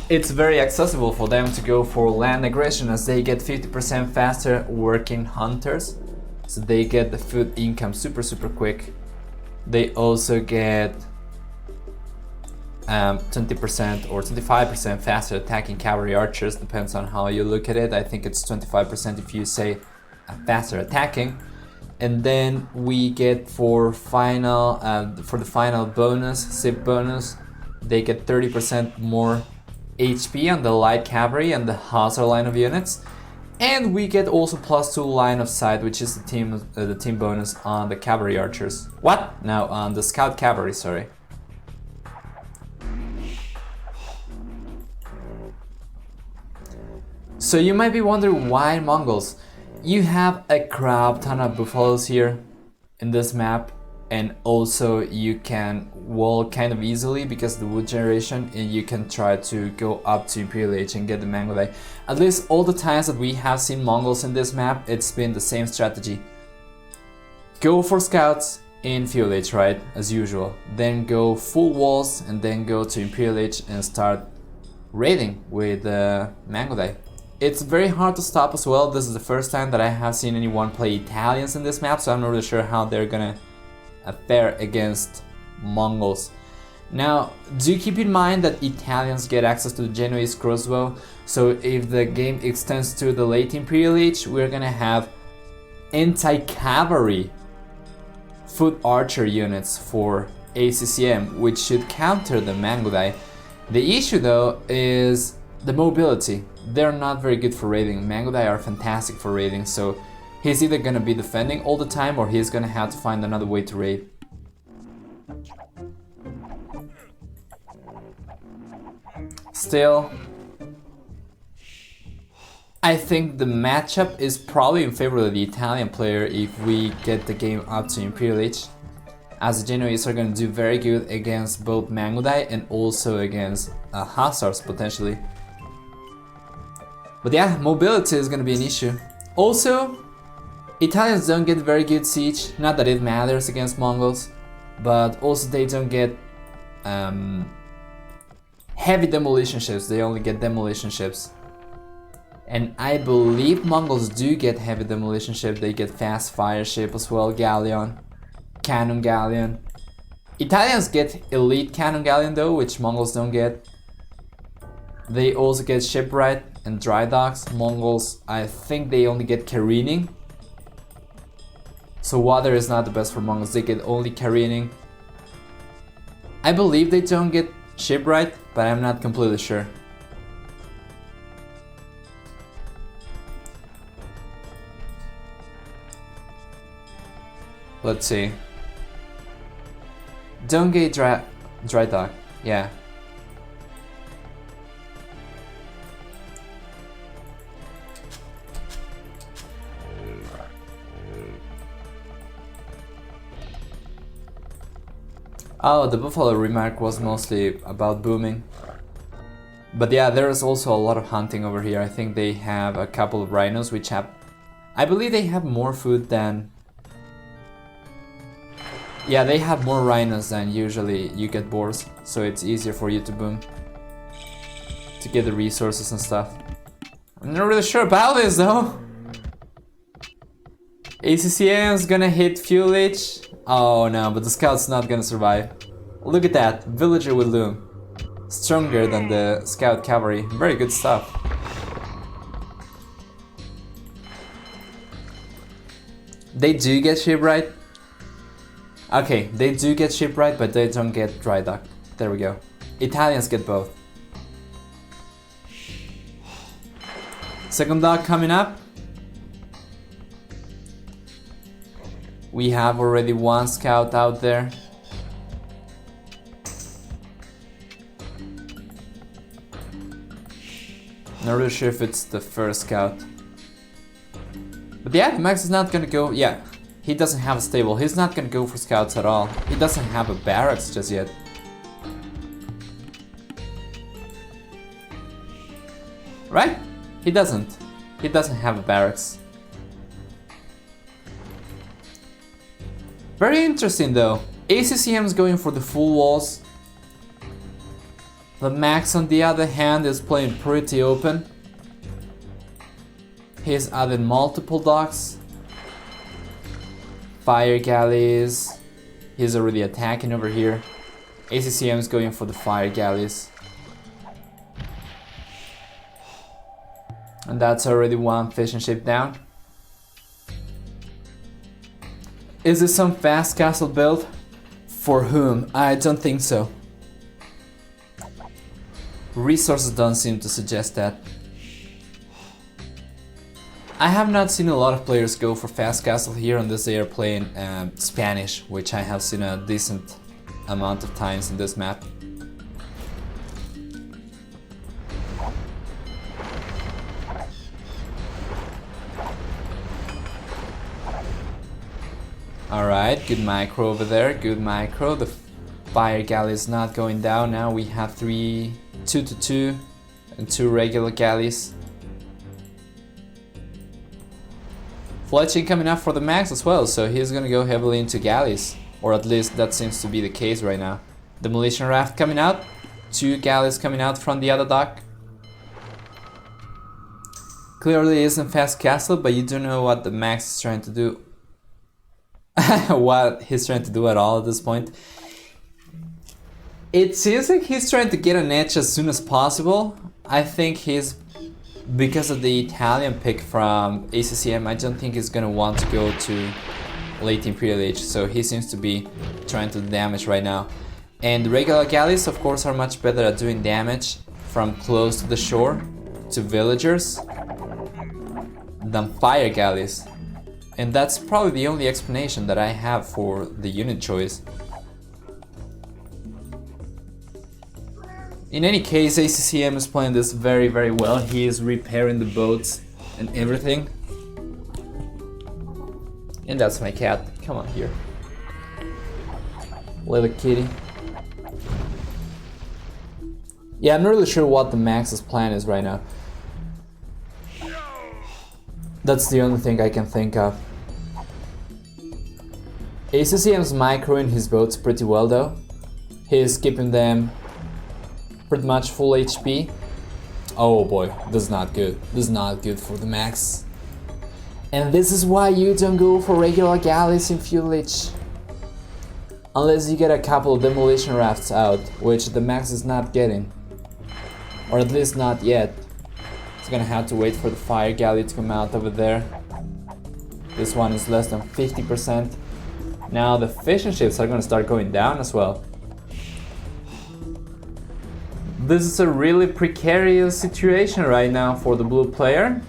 it's very accessible for them to go for land aggression, as they get 50% faster working hunters. So they get the food income super quick. They also get 20% or 25% faster attacking cavalry archers, depends on how you look at it. I think it's 25% if you say faster attacking. And then we get for the final bonus, SIP bonus, they get 30% more HP on the light cavalry and the Hussar line of units, and we get also +2 line of sight, which is the team bonus on the cavalry archers. What? No, on the scout cavalry, sorry. So you might be wondering why Mongols. You have a crap ton of buffaloes here in this map, and also you can wall kind of easily because of the wood generation, and you can try to go up to Imperial Age and get the Mangolai. At least all the times that we have seen Mongols in this map, it's been the same strategy. Go for scouts in Fuel Age, right, as usual. Then go full walls and then go to Imperial Age and start raiding with Mangolai. It's very hard to stop as well. This is the first time that I have seen anyone play Italians in this map, so I'm not really sure how they're gonna fare against Mongols. Now, do keep in mind that Italians get access to the Genoese crossbow, so if the game extends to the late Imperial Age, we're gonna have anti-cavalry foot archer units for ACCM, which should counter the Mangolai. The issue though is the mobility. They're not very good for raiding. Mangolai are fantastic for raiding, so he's either gonna be defending all the time or he's gonna have to find another way to raid. Still, I think the matchup is probably in favor of the Italian player if we get the game up to Imperial Age. as the Genoese are gonna do very good against both Mangudai and also against Hussars potentially. But yeah, mobility is gonna be an issue. Also, Italians don't get very good siege, not that it matters against Mongols, but also they don't get heavy demolition ships, they only get demolition ships. And I believe Mongols do get heavy demolition ship, they get fast fire ship as well, galleon, cannon galleon. Italians get elite cannon galleon though, which Mongols don't get. They also get shipwright and dry docks. Mongols, I think they only get careening. So water is not the best for Mongols, they get only careening. I believe they don't get shipwright, but I'm not completely sure. Let's see. Don't get dry dock, yeah. Oh, the buffalo remark was mostly about booming. But yeah, there is also a lot of hunting over here. I think they have a couple of rhinos which have... I believe they have more food than... Yeah, they have more rhinos than usually you get boars, so it's easier for you to boom. To get the resources and stuff. I'm not really sure about this though. ACCM is gonna hit fuel leech. Oh no, but the scout's not gonna survive. Look at that, villager with loom. Stronger than the scout cavalry. Very good stuff. They do get shipwright. Okay, they do get shipwright, but they don't get dry dock. There we go. Italians get both. Second dock coming up. We have already one scout out there. Not really sure if it's the first scout. But yeah, Max is not gonna go, yeah. He doesn't have a stable, he's not gonna go for scouts at all. He doesn't have a barracks just yet. Right? He doesn't. He doesn't have a barracks. Very interesting though. ACCM is going for the full walls. TheMax on the other hand is playing pretty open. He's added multiple docks. Fire galleys. He's already attacking over here. ACCM is going for the fire galleys. And that's already one fishing ship down. Is this some fast castle build? For whom? I don't think so. Resources don't seem to suggest that. I have not seen a lot of players go for fast castle here unless they are playing Spanish, which I have seen a decent amount of times in this map. Alright, good micro over there, good micro. The fire galley is not going down now. We have 2 to 2 and 2 regular galleys. Fletching coming up for the max as well, so he's gonna go heavily into galleys. Or at least that seems to be the case right now. Demolition raft coming out, 2 galleys coming out from the other dock. Clearly isn't fast castle, but you don't know what the max is trying to do. What he's trying to do at all at this point. It seems like he's trying to get an edge as soon as possible. I think he's, because of the Italian pick from ACCM, I don't think he's gonna want to go to late Imperial Age, so he seems to be trying to do damage right now. And regular galleys of course are much better at doing damage from close to the shore to villagers than fire galleys. And that's probably the only explanation that I have for the unit choice. In any case, ACCM is playing this very, very well. He is repairing the boats and everything. And that's my cat. Come on here. Little kitty. Yeah, I'm not really sure what the Max's plan is right now. That's the only thing I can think of. ACCM's microing his boats pretty well though. He's keeping them pretty much full HP. Oh boy, this is not good. This is not good for the Max. And this is why you don't go for regular galleys in Fuel Leech. Unless you get a couple of demolition rafts out, which the Max is not getting. Or at least not yet. It's gonna have to wait for the fire galley to come out over there. This one is less than 50%. Now the fishing ships are gonna start going down as well. This is a really precarious situation right now for the blue player.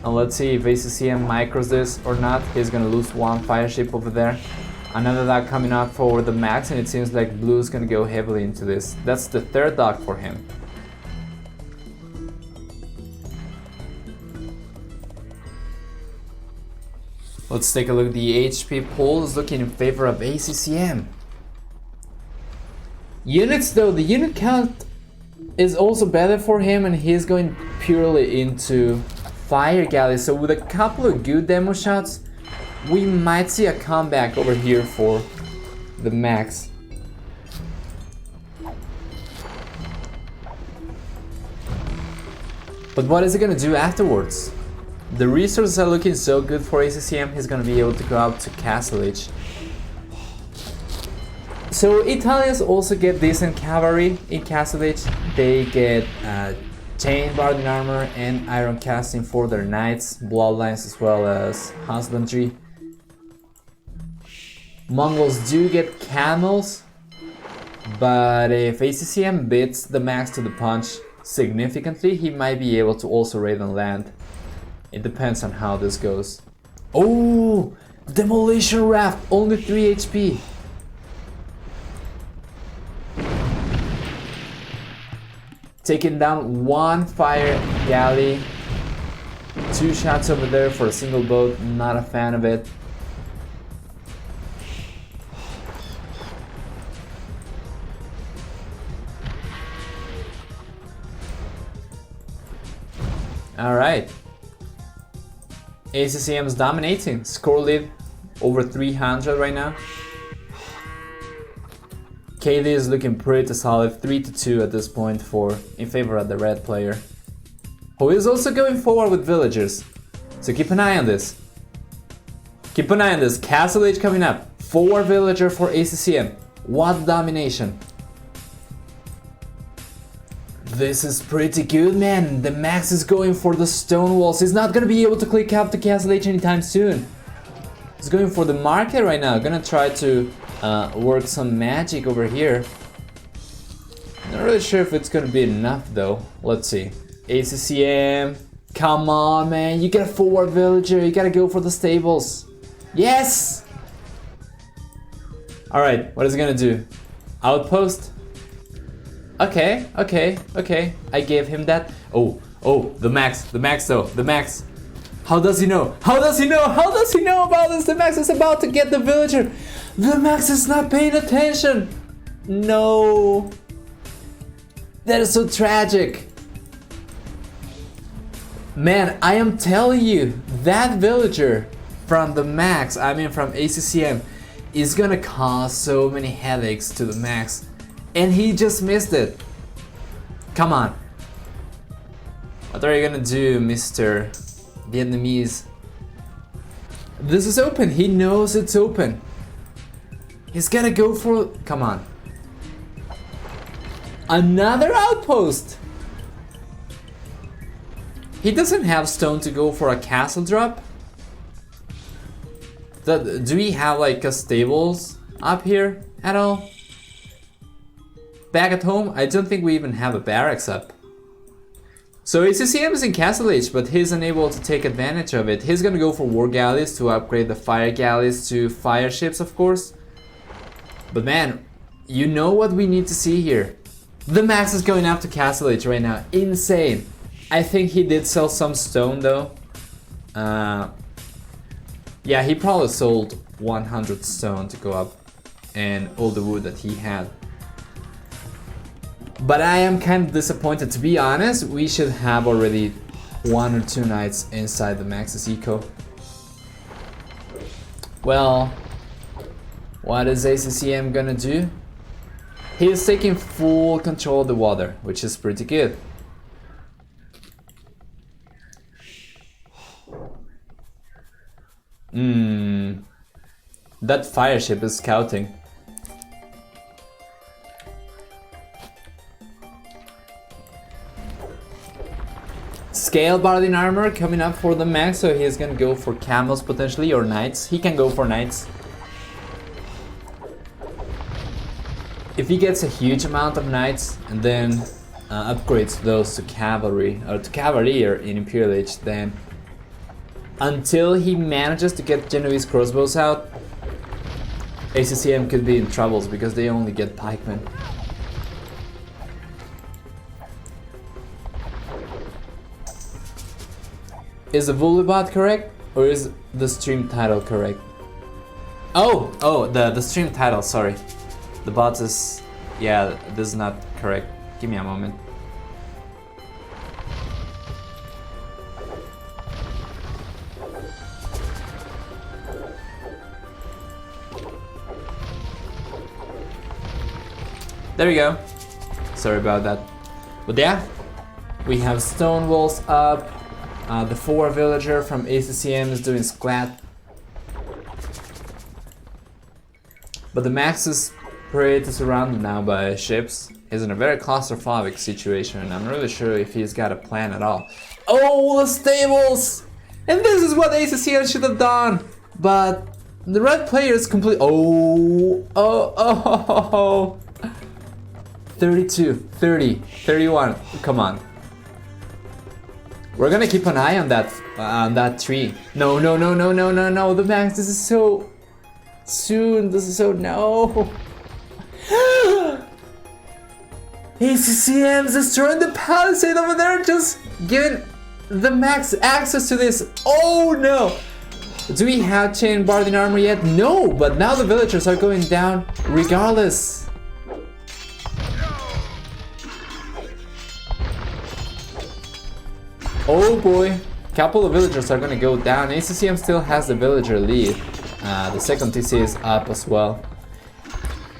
And let's see if ACCM micros this or not. He's gonna lose one fire ship over there. Another dock coming up for the Max, and it seems like blue is gonna go heavily into this. That's the third dock for him. Let's take a look. The HP pool is looking in favor of ACCM. Units though, the unit count is also better for him, and he's going purely into fire galley. So with a couple of good demo shots, we might see a comeback over here for the Max. But what is he gonna do afterwards? The resources are looking so good for ACCM, he's gonna be able to go up to Castle Age. So Italians also get decent cavalry in Castle Age. They get chain barding armor and iron casting for their knights, bloodlines as well as husbandry. Mongols do get camels, but if ACCM beats the Max to the punch significantly, he might be able to also raid on land. It depends on how this goes. Oh, demolition raft, only 3 HP. Taking down one fire galley. 2 shots over there for a single boat, not a fan of it. Alright. ACCM is dominating. Score lead over 300 right now. KD is looking pretty solid, 3-2 at this point in favor of the red player, who is also going forward with villagers. So keep an eye on this. Keep an eye on this. Castle Age coming up. 4 villager for ACCM. What domination. This is pretty good, man. The Max is going for the stone walls. He's not gonna be able to click up to Castle Age anytime soon. He's going for the market right now. Gonna try to work some magic over here. Not really sure if it's gonna be enough though. Let's see. ACCM, come on, man. You get a 4 villager. You gotta go for the stables. Yes. All right. What is it gonna do? Outpost. Okay. I gave him that. Oh, the Max though, the Max. How does he know? How does he know about this? The Max is about to get the villager. The Max is not paying attention. No. That is so tragic. Man, I am telling you, that villager from the Max, I mean from ACCM, is gonna cause so many headaches to the Max. And he just missed it. Come on. What are you gonna do, Mr. Vietnamese? This is open. He knows it's open. He's gonna go for... Come on. Another outpost. He doesn't have stone to go for a castle drop. Do we have like a stables up here at all? Back at home, I don't think we even have a barracks up. So ACCM is in Castle Age, but he's unable to take advantage of it. He's gonna go for war galleys to upgrade the fire galleys to fire ships, of course. But man, you know what we need to see here. The Max is going up to Castle Age right now. Insane. I think he did sell some stone though. Yeah, he probably sold 100 stone to go up and all the wood that he had. But I am kind of disappointed, to be honest. We should have already 1 or 2 knights inside the Max's eco. Well, what is ACCM gonna do? He is taking full control of the water, which is pretty good. That fire ship is scouting. Scale Bardin armor coming up for the max, so he's gonna go for camels potentially, or knights. He can go for knights. If he gets a huge amount of knights and then upgrades those to cavalry or to cavalier in Imperial Age, then until he manages to get Genoese crossbows out, ACCM could be in troubles because they only get pikemen. Is the Volibot correct or is the stream title correct? Oh, the stream title, sorry. The bot is, yeah, this is not correct. Give me a moment. There we go. Sorry about that. But yeah, we have stone walls up. The 4 villager from ACCM is doing splat. But the Max is pretty surrounded now by ships. He's in a very claustrophobic situation and I'm not really sure if he's got a plan at all. Oh, the stables! And this is what ACCM should have done! But the red player is complete. Oh. 32, 30, 31, come on. We're gonna keep an eye on that tree. No, the Max, this is so soon, this is so, no. ACCM's destroying the palisade over there, just giving the Max access to this. Oh no! Do we have chain Bardin armor yet? No, but now the villagers are going down regardless. Oh boy, couple of villagers are gonna go down. ACCM still has the villager lead. The second TC is up as well.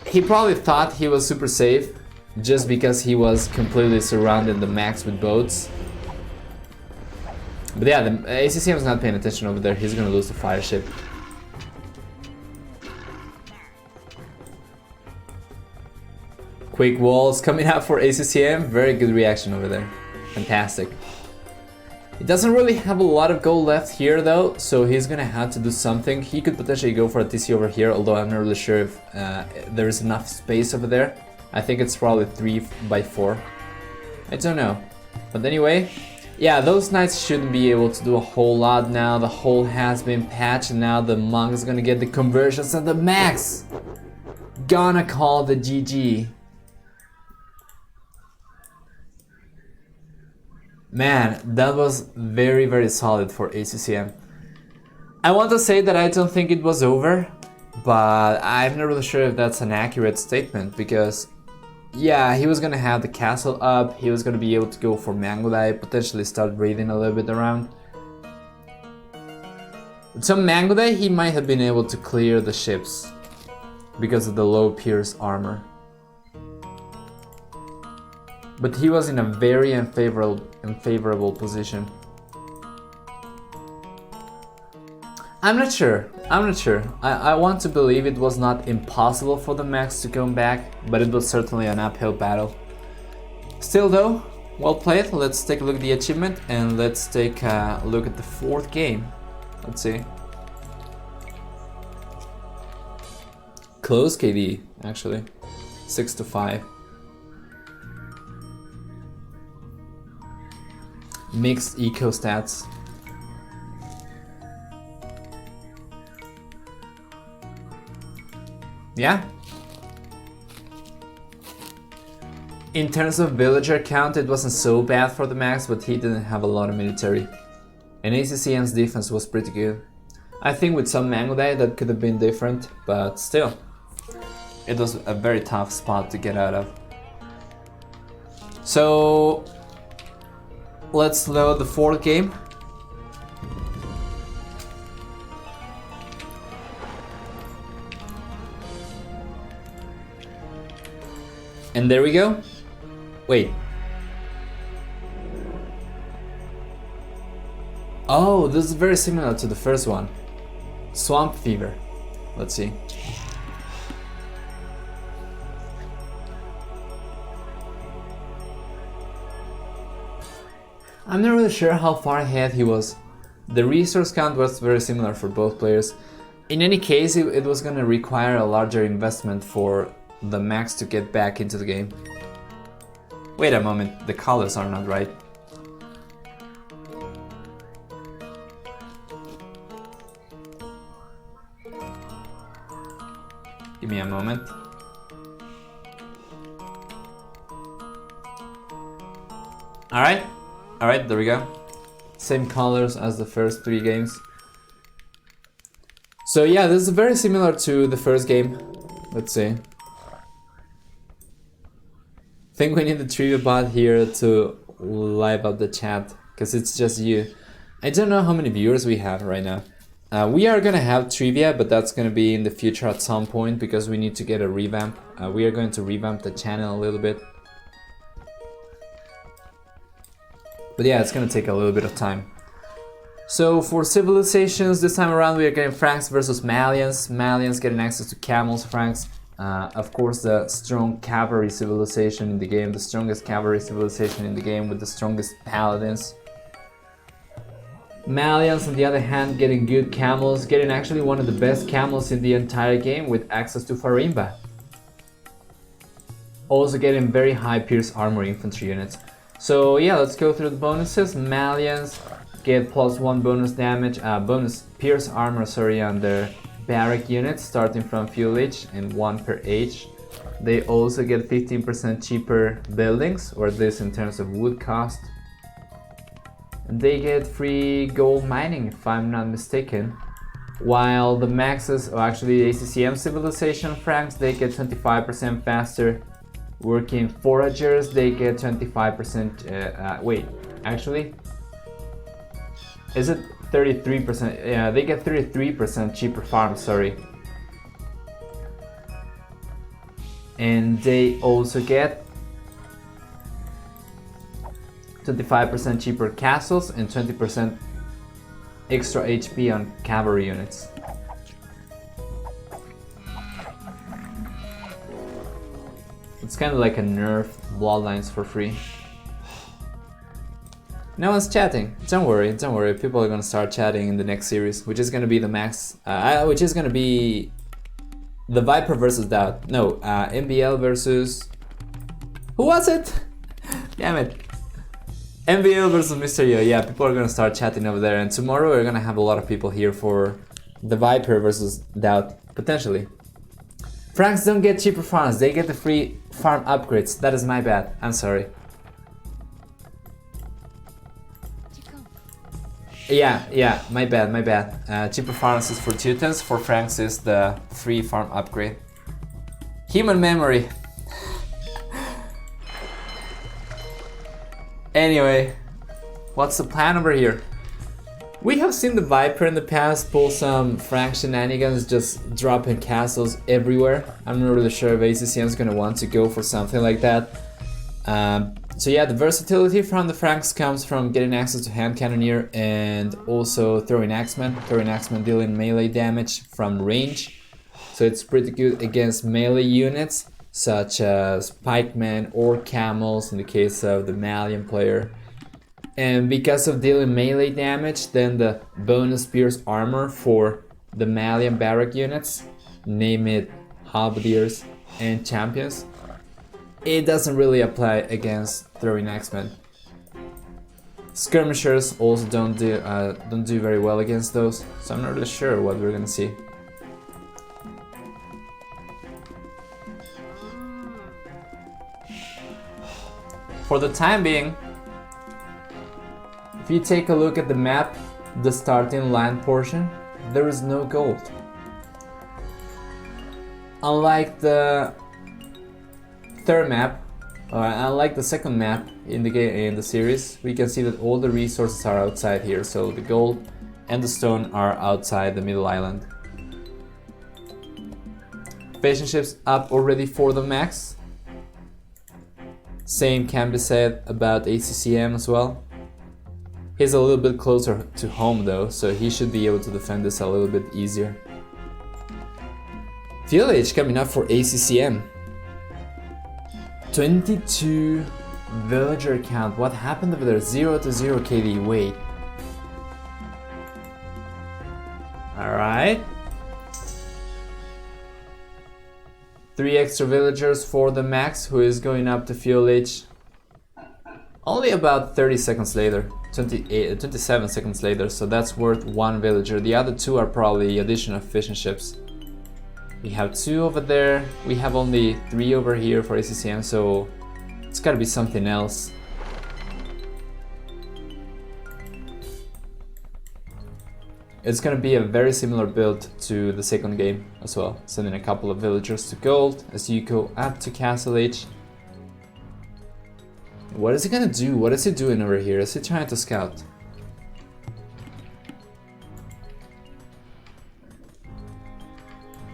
He probably thought he was super safe just because he was completely surrounded the Max with boats. But yeah, the ACCM is not paying attention over there. He's gonna lose the fire ship. Quick walls coming out for ACCM. Very good reaction over there. Fantastic. He doesn't really have a lot of gold left here though, so he's gonna have to do something. He could potentially go for a TC over here, although I'm not really sure if there is enough space over there. I think it's probably 3x4. I don't know. But anyway, yeah, those knights shouldn't be able to do a whole lot now. The hole has been patched and now the monk is gonna get the conversions and the Max gonna call the GG. Man, that was very, very solid for ACCM. I want to say that I don't think it was over, but I'm not really sure if that's an accurate statement because, yeah, he was gonna have the castle up, he was gonna be able to go for Mangodai, potentially start raiding a little bit around. With some Mangodai, he might have been able to clear the ships because of the low pierce armor. But he was in a very unfavorable position. I'm not sure. I want to believe it was not impossible for the Max to come back, but it was certainly an uphill battle. Still though, well played. Let's take a look at the achievement and let's take a look at the 4th game. Let's see. Close KD, actually. 6-5. Mixed eco stats. Yeah. In terms of villager count, it wasn't so bad for the Max, but he didn't have a lot of military. And ACCM's defense was pretty good. I think with some Mango Day that could have been different, but still, it was a very tough spot to get out of. So let's load the fourth game. And there we go. Wait. Oh, this is very similar to the first one. Swamp Fever. Let's see. I'm not really sure how far ahead he was. The resource count was very similar for both players. In any case, it was gonna require a larger investment for TheMax to get back into the game. Wait a moment, the colors are not right. Give me a moment. Alright, there we go. Same colors as the first 3 games. So yeah, this is very similar to the first game. Let's see. I think we need the trivia bot here to live up the chat, because it's just you. I don't know how many viewers we have right now. We are gonna have trivia, but that's gonna be in the future at some point, because we need to get a revamp. We are going to revamp the channel a little bit. But yeah, it's gonna take a little bit of time. So for civilizations, this time around we are getting Franks versus Malians. Malians getting access to camels, Franks. Of course, the strong cavalry civilization in the game, the strongest cavalry civilization in the game with the strongest paladins. Malians, on the other hand, getting good camels, getting actually one of the best camels in the entire game with access to Farimba. Also getting very high pierce armor infantry units. So yeah, let's go through the bonuses. Malians get +1 bonus damage, bonus pierce armor, sorry, on their barrack units starting from fuel each and 1 per age. They also get 15% cheaper buildings, or this in terms of wood cost. And they get free gold mining, if I'm not mistaken. While the maxes, or actually ACCM civilization Franks, they get 25% faster. Working foragers, they get 25%, wait, actually, is it 33%? Yeah, they get 33% cheaper farms, sorry. And they also get 25% cheaper castles and 20% extra HP on cavalry units. It's kind of like a nerf bloodlines for free. No one's chatting. Don't worry, don't worry. People are gonna start chatting in the next series, which is gonna be the max, which is gonna be the Viper versus Doubt. No, MBL versus... Who was it? Damn it. MBL versus Mr. Yo. Yeah, people are gonna start chatting over there, and tomorrow we're gonna have a lot of people here for the Viper versus Doubt, potentially. Franks don't get cheaper farms, they get the free farm upgrades. That is my bad, I'm sorry. Yeah, my bad. Cheaper farms is for Teutons, for Franks is the free farm upgrade. Human memory. Anyway, what's the plan over here? We have seen the Viper in the past pull some Frank shenanigans, just dropping castles everywhere. I'm not really sure if ACCM is gonna want to go for something like that. So yeah, the versatility from the Franks comes from getting access to Hand Cannoneer and also Throwing Axeman. Throwing Axeman dealing melee damage from range. So it's pretty good against melee units such as pikemen or camels in the case of the Malian player. And because of dealing melee damage, then the bonus pierce armor for the Malian barrack units, name it halberdiers and champions, it doesn't really apply against Throwing Axemen. Skirmishers also don't do very well against those, so I'm not really sure what we're gonna see. For the time being, if you take a look at the map, the starting land portion, there is no gold. Unlike the third map, unlike the second map in the series, we can see that all the resources are outside here. So the gold and the stone are outside the middle island. Fishing ships up already for the max. Same can be said about ACCM as well. He's a little bit closer to home though, so he should be able to defend this a little bit easier. Village coming up for ACCM. 22 villager count. What happened over there? 0 to 0 KD. Wait. Alright. 3 extra villagers for the max, who is going up to fuel H only about 30 seconds later. 27 seconds later, so that's worth 1 villager. The other 2 are probably additional fishing ships. We have 2 over there, we have only 3 over here for ACCM, so it's gotta be something else. It's gonna be a very similar build to the second game as well, sending a couple of villagers to gold as you go up to Castle H. What is he gonna do? What is he doing over here? Is he trying to scout?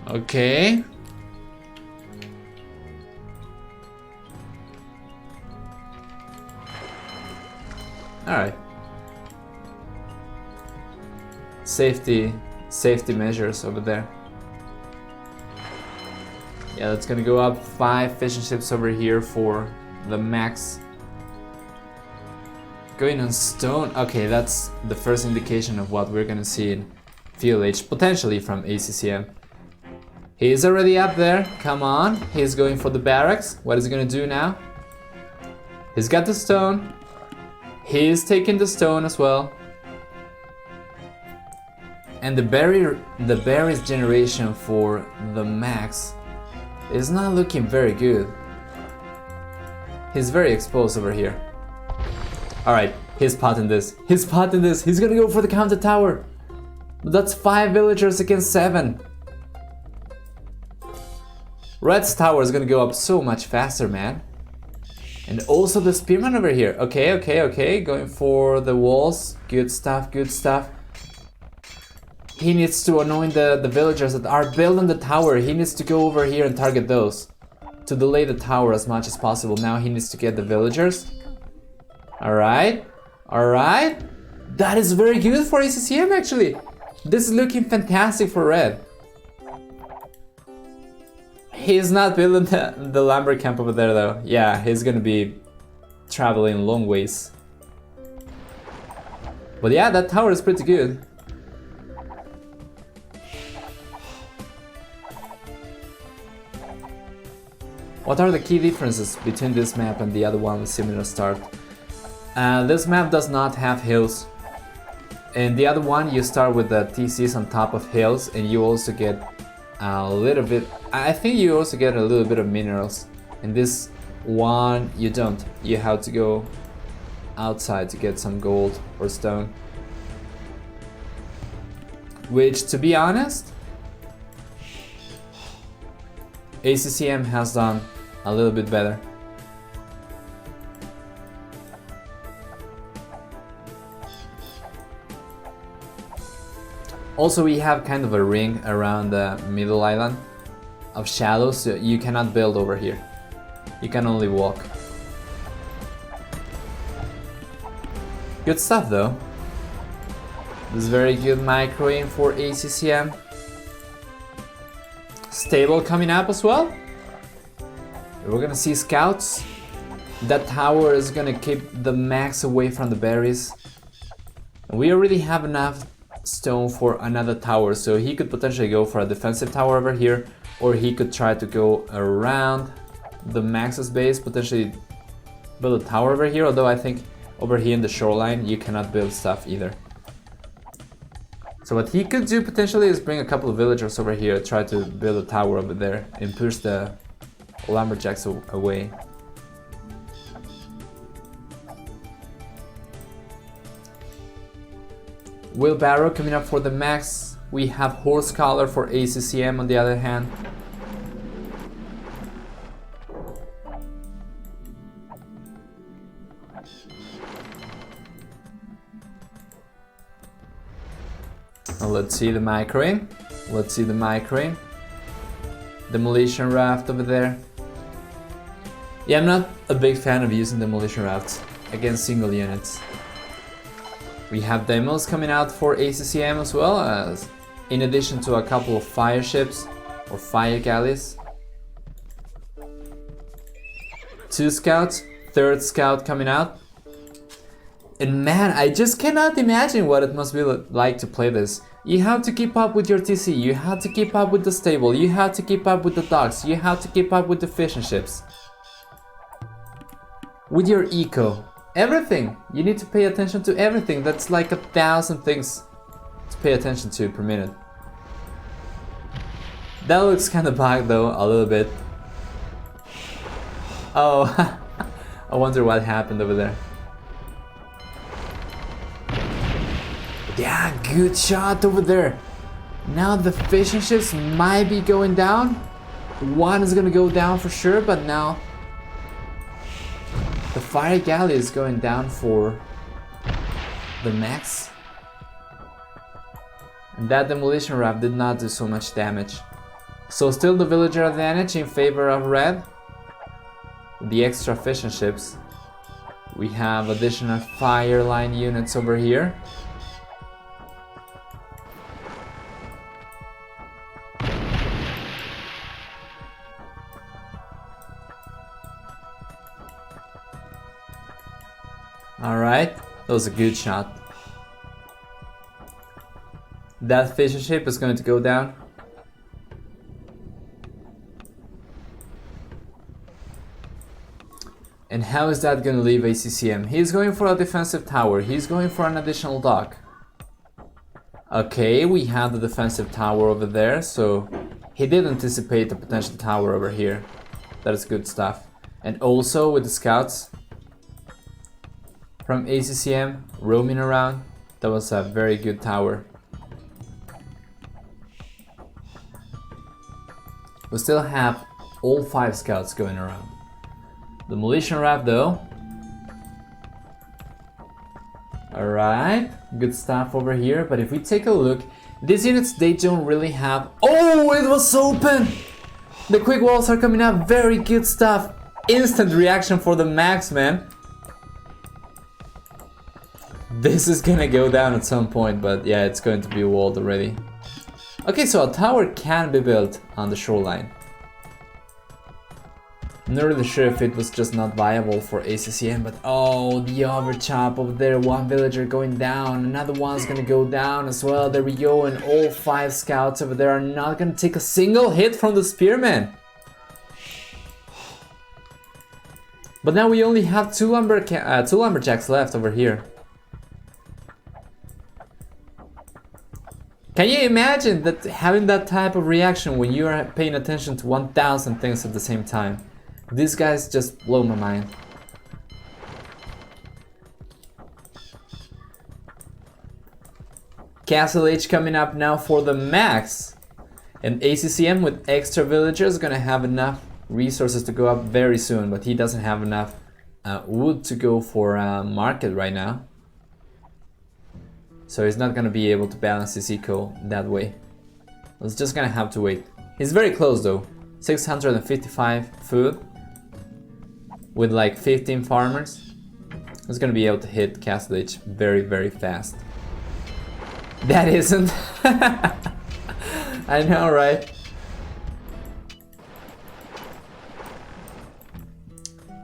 Okay. Alright. Safety measures over there. Yeah, that's gonna go up 5 fishing ships over here for the max. Going on stone. Okay, that's the first indication of what we're gonna see in Field H, potentially from ACCM. He's already up there. Come on. He's going for the barracks. What is he gonna do now? He's got the stone. He's taking the stone as well. And the berries generation for the max is not looking very good. He's very exposed over here. Alright, he's potting this. He's potting this. He's gonna go for the counter tower. But that's 5 villagers against 7. Red's tower is gonna go up so much faster, man. And also the spearman over here. Okay. Going for the walls. Good stuff, good stuff. He needs to annoy the villagers that are building the tower. He needs to go over here and target those to delay the tower as much as possible. Now he needs to get the villagers. Alright. That is very good for ACCM actually. This is looking fantastic for Red. He's not building the lumber camp over there though. Yeah, he's gonna be traveling long ways. But yeah, that tower is pretty good. What are the key differences between this map and the other one with similar start? This map does not have hills. In the other one you start with the TCs on top of hills, and you also get a little bit, I think you also get a little bit of minerals. In this one you don't. You have to go outside to get some gold or stone. Which, to be honest, ACCM has done a little bit better. Also, we have kind of a ring around the middle island of shadows, so you cannot build over here. You can only walk. Good stuff though. This is very good microing for ACCM. Stable coming up as well. We're gonna see scouts. That tower is gonna keep the max away from the berries. We already have enough stone for another tower, so he could potentially go for a defensive tower over here, or he could try to go around the Max's base, potentially build a tower over here, although I think over here in the shoreline you cannot build stuff either. So what he could do potentially is bring a couple of villagers over here, try to build a tower over there and push the lumberjacks away. Wheelbarrow coming up for the max. We have Horse Collar for ACCM on the other hand. Let's see the Microwave. Let's see the Microwave. Demolition Raft over there. Yeah, I'm not a big fan of using Demolition Rafts against single units. We have demos coming out for ACCM as well, as in addition to a couple of fire ships or fire galleys. 2 scouts, 3rd scout coming out. And man, I just cannot imagine what it must be like to play this. You have to keep up with your TC, you have to keep up with the stable, you have to keep up with the docks, you have to keep up with the fishing ships. With your eco, everything. You need to pay attention to everything. That's like 1,000 things to pay attention to per minute. That looks kind of bugged though, a little bit. Oh, I wonder what happened over there. Yeah, good shot over there. Now the fishing ships might be going down. One is gonna go down for sure, but now the fire galley is going down for TheMax. And that demolition raft did not do so much damage. So still the villager advantage in favor of red. With the extra fishing ships, we have additional fire line units over here. Alright, that was a good shot. That fishing ship is going to go down. And how is that going to leave ACCM? He's going for a defensive tower. He's going for an additional dock. Okay, we have the defensive tower over there, so he did anticipate the potential tower over here. That is good stuff. And also with the scouts from ACCM roaming around, that was a very good tower. We still have all 5 scouts going around. Demolition raft though. Alright, good stuff over here, but if we take a look, these units, they don't really have... Oh, it was open! The quick walls are coming up, very good stuff. Instant reaction for TheMax, man. This is gonna go down at some point, but yeah, it's going to be walled already. Okay, so a tower can be built on the shoreline. I'm not really sure if it was just not viable for ACCM, but oh, the overchop over there, one villager going down, another one's gonna go down as well, there we go, and all 5 scouts over there are not gonna take a single hit from the spearman. But now we only have 2 lumberjacks left over here. Can you imagine that having that type of reaction when you are paying attention to 1,000 things at the same time? These guys just blow my mind. Castle Age coming up now for TheMax. And ACCM with extra villagers is gonna have enough resources to go up very soon, but he doesn't have enough wood to go for a market right now. So he's not gonna be able to balance his eco that way. It's just gonna have to wait. He's very close though. 655 food with like 15 farmers. He's gonna be able to hit Castle Age very, very fast. That isn't. I know, right?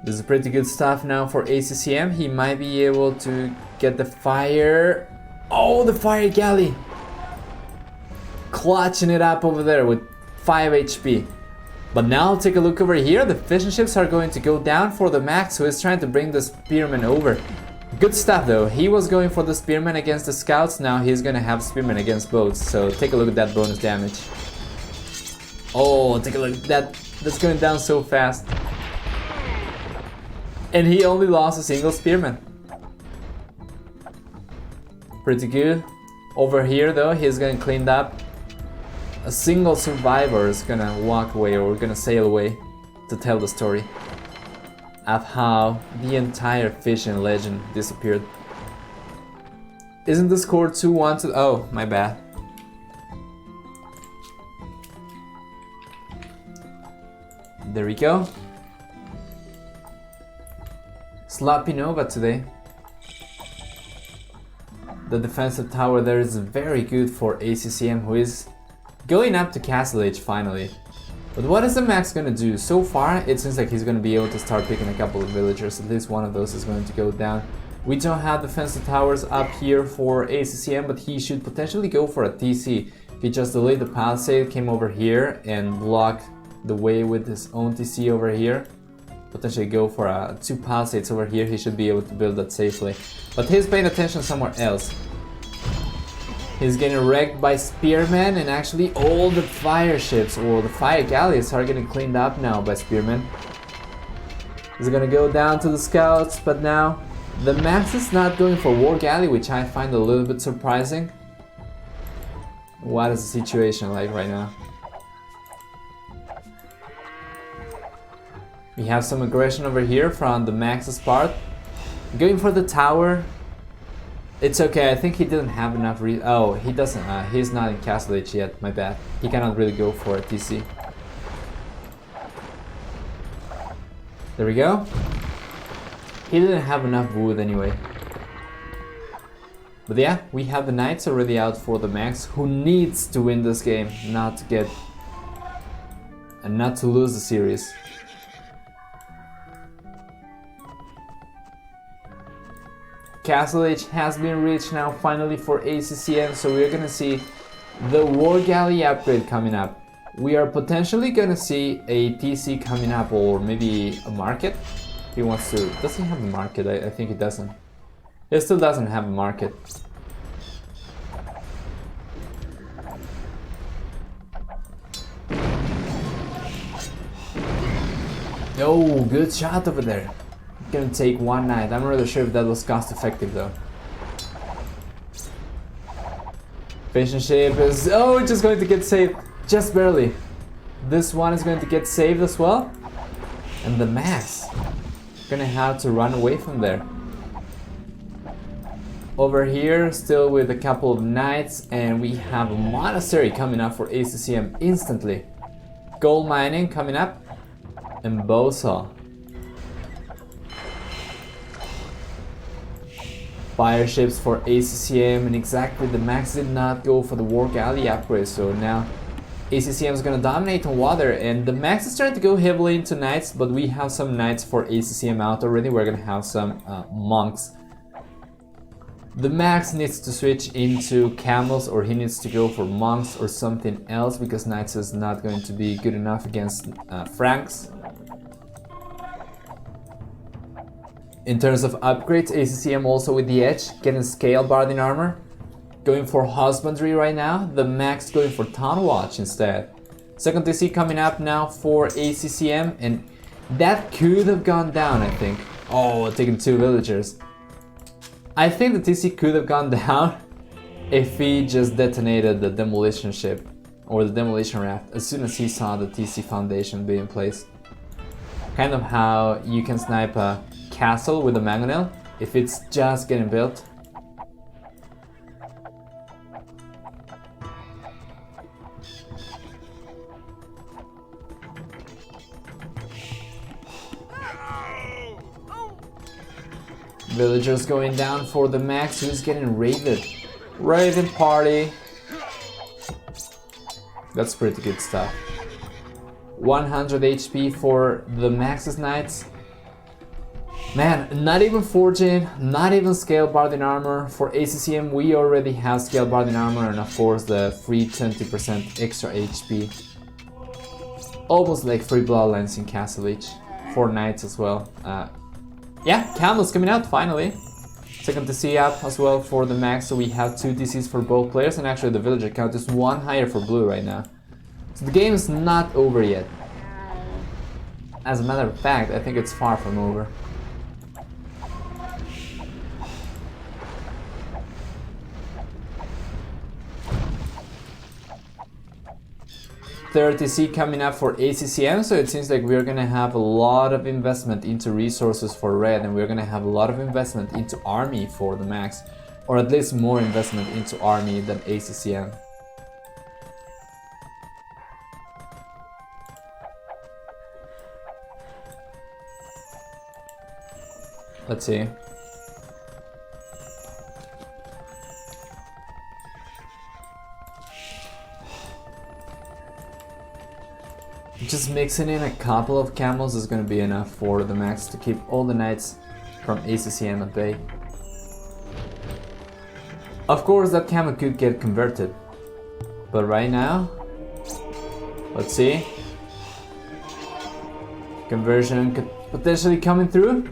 This is pretty good stuff now for ACCM. He might be able to get the fire. Oh, the fire galley! Clutching it up over there with 5 HP. But now take a look over here. The fishing ships are going to go down for TheMax, who is trying to bring the spearmen over. Good stuff though. He was going for the spearmen against the scouts. Now he's gonna have spearmen against boats. So take a look at that bonus damage. Oh, take a look at that. That's going down so fast. And he only lost a single spearman. Pretty good. Over here though, he's gonna clean up. A single survivor is gonna walk away or gonna sail away to tell the story of how the entire fishing legend disappeared. Isn't the score 2-1 to... Oh, my bad. There we go. Sloppy Nova today. The defensive tower there is very good for ACCM, who is going up to Castle Age finally. But what is TheMax gonna do? So far, it seems like he's gonna be able to start picking a couple of villagers. At least one of those is going to go down. We don't have defensive towers up here for ACCM, but he should potentially go for a TC. If he just delayed the palisade, came over here and blocked the way with his own TC over here, potentially go for 2 palisades over here, he should be able to build that safely. But he's paying attention somewhere else. He's getting wrecked by spearmen, and actually all the fire ships or the fire galleys are getting cleaned up now by spearmen. He's gonna go down to the scouts, but now TheMax is not going for war galley, which I find a little bit surprising. What is the situation like right now? We have some aggression over here from TheMax's part. Going for the tower. It's okay, I think he didn't have enough oh, he doesn't, he's not in Castle Age yet, my bad. He cannot really go for a TC. There we go. He didn't have enough wood anyway. But yeah, we have the knights already out for TheMax, who needs to win this game, not to get... and not to lose the series. Castle Age has been reached now finally for ACCM, so we're gonna see the War Galley upgrade coming up. We are potentially gonna see a TC coming up, or maybe a market. He wants to... does he have a market? I think he doesn't. He still doesn't have a market. Oh, good shot over there. Gonna take one knight. I'm not really sure if that was cost effective though. Fishing ship is... oh, it's just going to get saved. Just barely. This one is going to get saved as well. And TheMax gonna have to run away from there. Over here, still with a couple of knights, and we have a monastery coming up for ACCM instantly. Gold mining coming up. And Bosa. Fire ships for ACCM, and exactly TheMax did not go for the War Galley upgrade, so now ACCM is gonna dominate on water, and TheMax is trying to go heavily into knights, but we have some knights for ACCM out already. We're gonna have some monks. TheMax needs to switch into camels, or he needs to go for monks or something else, because knights is not going to be good enough against Franks. In terms of upgrades, ACCM also with the edge, getting scale barding armor. Going for husbandry right now, TheMax going for town watch instead. Second TC coming up now for ACCM, and that could have gone down, I think. Oh, taking 2 villagers. I think the TC could have gone down if he just detonated the demolition ship or the demolition raft as soon as he saw the TC foundation be in place. Kind of how you can snipe a castle with a mangonel if it's just getting built. Villagers going down for TheMax, who's getting raided. Raiding party. That's pretty good stuff. 100 HP for TheMax's knights. Man, not even forging, not even scale barding armor. For ACCM, we already have scale barding armor, and of course the free 20% extra HP. Almost like free bloodlines in Castle Age. For knights as well. Yeah, Camel's coming out finally. Second TC up as well for TheMax, so we have 2 TCs for both players, and actually the villager count is 1 higher for blue right now. So the game is not over yet. As a matter of fact, I think it's far from over. third TC coming up for ACCM, so it seems like we're gonna have a lot of investment into resources for red, and we're gonna have a lot of investment into army for the max, or at least more investment into army than ACCM. Let's see. Just mixing in a couple of camels is going to be enough for the max to keep all the knights from ACCM at bay. Of course that camel could get converted, but right now, let's see. Conversion could potentially coming through.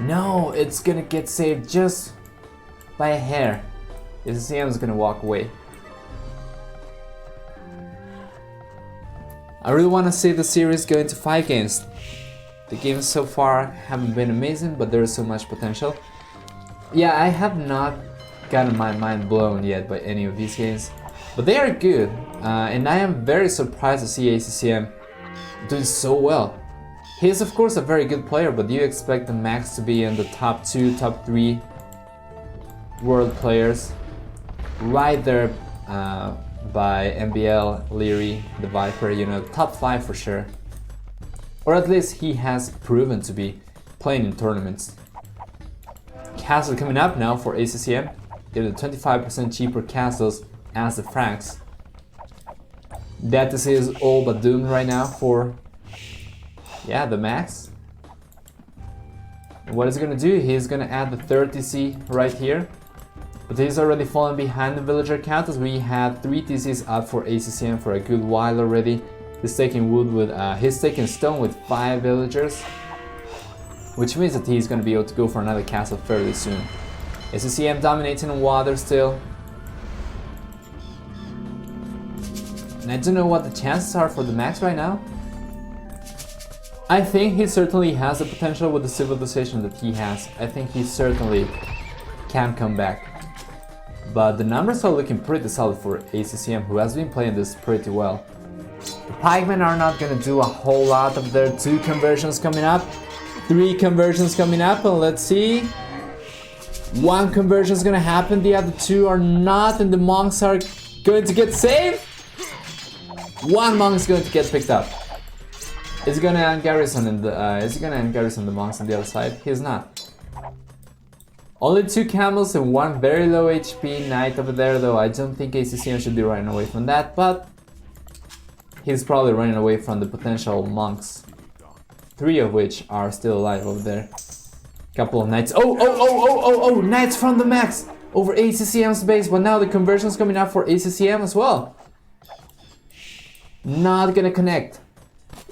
No, it's gonna get saved just by a hair. ACCM is gonna walk away. I really want to see the series go into 5 games. The games so far haven't been amazing, but there is so much potential. Yeah, I have not gotten my mind blown yet by any of these games, but they are good, and I am very surprised to see ACCM doing so well. He is of course a very good player, but you expect the max to be in the top 2, top 3 world players, right there by MBL, Leary, the Viper, you know, top 5 for sure. Or at least he has proven to be playing in tournaments. Castle coming up now for ACCM. They're the 25% cheaper castles as the Franks. That TC is all but doomed right now for, yeah, the max. And what is he gonna do? He's gonna add the third TC right here. But he's already fallen behind the villager count, as we had 3 TCs up for ACCM for a good while already. He's taking wood with, he's taking stone with 5 villagers, which means that he's gonna be able to go for another castle fairly soon. ACCM dominating in water still. And I don't know what the chances are for the max right now. I think he certainly has the potential with the civilization that he has. I think he certainly can come back. But the numbers are looking pretty solid for ACCM, who has been playing this pretty well. The pikemen are not gonna do a whole lot of their 2 conversions coming up. 3 conversions coming up, and let's see. 1 conversion is gonna happen, the other 2 are not, and the monks are going to get saved. 1 monk is going to get picked up. Is he gonna end garrison in the the monks on the other side? He's not. Only 2 camels and 1 very low HP knight over there, though I don't think ACCM should be running away from that, but he's probably running away from the potential monks. 3 of which are still alive over there. Couple of knights. Oh, knights from the max over ACCM's base, but now the conversion's coming up for ACCM as well. Not gonna connect.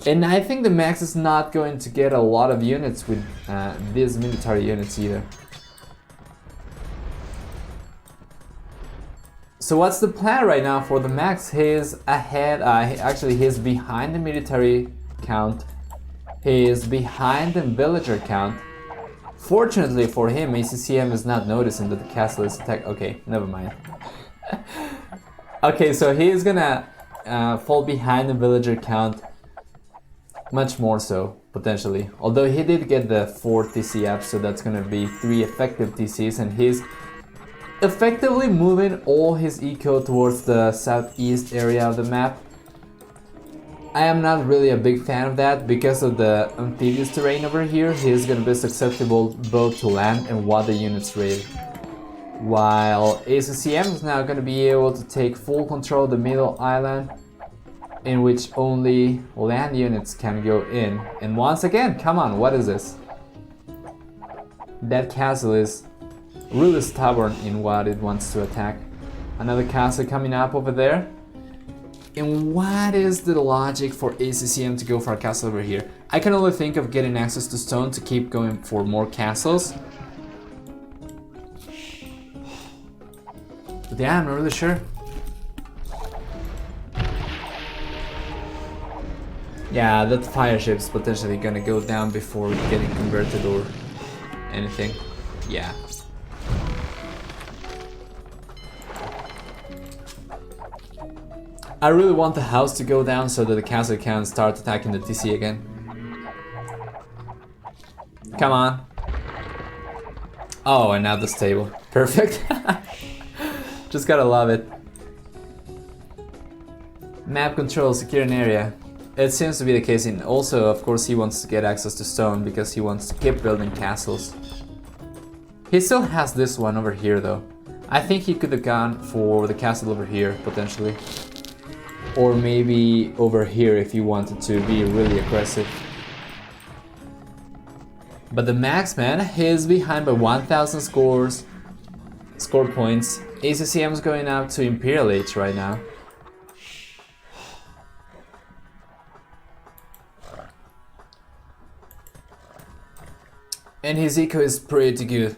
And I think the max is not going to get a lot of units with these military units either. So what's the plan right now for the max? He's ahead, actually he's behind the military count. He is behind the villager count. Fortunately for him, ACCM is not noticing that the castle is attacked. Okay, never mind. Okay, so he is gonna fall behind the villager count. Much more so, potentially. Although he did get the 4th TC up, so that's gonna be 3 effective TCs, and he's effectively moving all his eco towards the southeast area of the map. I am not really a big fan of that because of the amphibious terrain over here. He is gonna be susceptible both to land and water units raid. While ACCM is now gonna be able to take full control of the middle island, in which only land units can go in. And once again, come on, what is this? That castle is really stubborn in what it wants to attack. Another castle coming up over there. And what is the logic for ACCM to go for a castle over here? I can only think of getting access to stone to keep going for more castles. But yeah, I'm not really sure. Yeah, that fire ship's potentially gonna go down before getting converted or anything. Yeah. I really want the house to go down so that the castle can start attacking the TC again. Come on. Oh, and now the stable. Perfect. Just gotta love it. Map control, secure an area. It seems to be the case, and also, of course, he wants to get access to stone because he wants to keep building castles. He still has this one over here, though. I think he could have gone for the castle over here, potentially. Or maybe over here if he wanted to be really aggressive. But the Max, man, is behind by 1,000 score points. ACCM is going out to Imperial Age right now. And his eco is pretty good.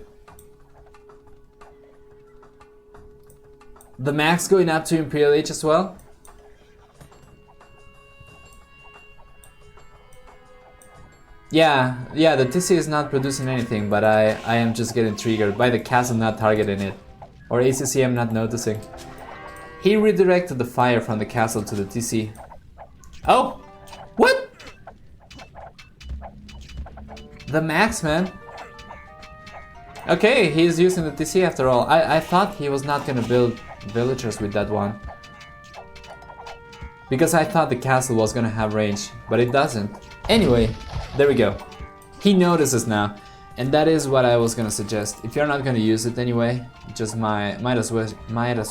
The Max going up to Imperial Age as well. Yeah, the TC is not producing anything, but I am just getting triggered by the castle not targeting it. Or ACCM not noticing. He redirected the fire from the castle to the TC. Oh! What? The Max, man. Okay, he's using the TC after all. I thought he was not gonna build villagers with that one. Because I thought the castle was gonna have range, but it doesn't. Anyway, there we go. He notices now, and that is what I was gonna suggest. If you're not gonna use it anyway, just might as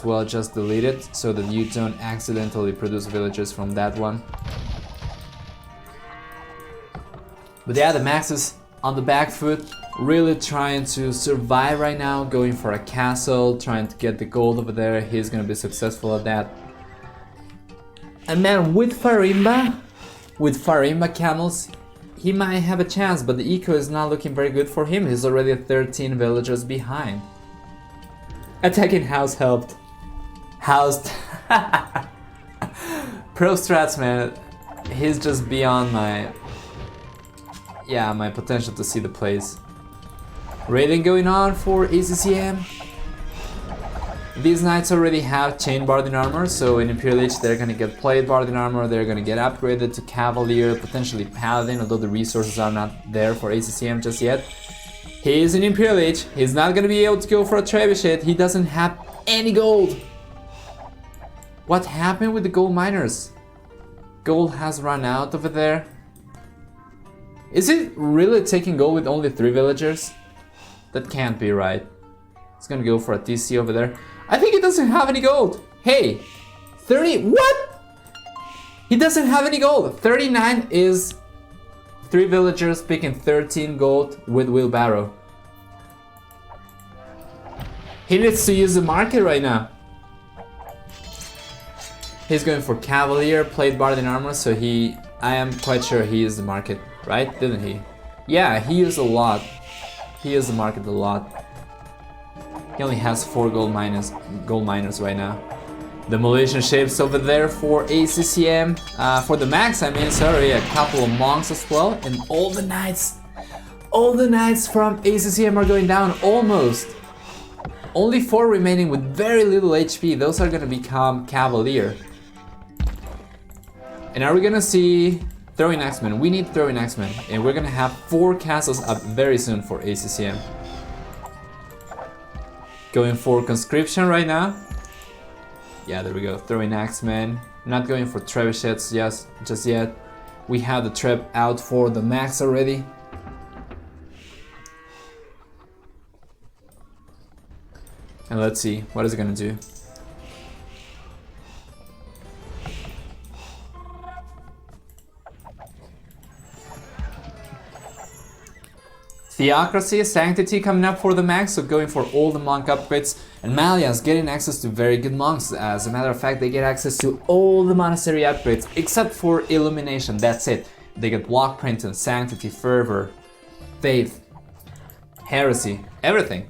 well just delete it so that you don't accidentally produce villagers from that one. But yeah, the Max is on the back foot, really trying to survive right now, going for a castle, trying to get the gold over there. He's gonna be successful at that. And man, with Farimba camels, he might have a chance, but the eco is not looking very good for him. He's already 13 villagers behind. Attacking house helped. Housed. Pro strats, man. He's just beyond my potential to see the plays. Raiding going on for ACCM. These knights already have chain Bardin armor, so in Imperial Age they're gonna get plate Bardin armor, they're gonna get upgraded to Cavalier, potentially Paladin, although the resources are not there for ACCM just yet. He is in Imperial Age, he's not gonna be able to go for a trebuchet, he doesn't have any gold. What happened with the gold miners? Gold has run out over there. Is it really taking gold with only 3 villagers? That can't be right. He's gonna go for a TC over there. I think he doesn't have any gold. Hey, 30, what? He doesn't have any gold. 39 is 3 villagers picking 13 gold with wheelbarrow. He needs to use the market right now. He's going for Cavalier, plate Bardin armor, so I am quite sure he used the market, right? Didn't he? Yeah, he used a lot. He used the market a lot. He only has 4 gold miners right now. Demolition shapes over there for ACCM. For the Max, I mean, sorry, a couple of monks as well. And all the knights from ACCM are going down, almost. Only 4 remaining with very little HP. Those are gonna become Cavalier. And are we gonna see Throwing Axemen? We need Throwing Axemen. And we're gonna have 4 castles up very soon for ACCM. Going for conscription right now. Yeah, there we go. Throwing Axemen. Not going for trebuchets just yet. We have the treb out for the Max already. And let's see, what is it gonna do? Theocracy, Sanctity coming up for the Max, so going for all the monk upgrades. And Malians getting access to very good monks. As a matter of fact, they get access to all the monastery upgrades, except for Illumination, that's it. They get Block Print and Sanctity, Fervor, Faith, Heresy, everything.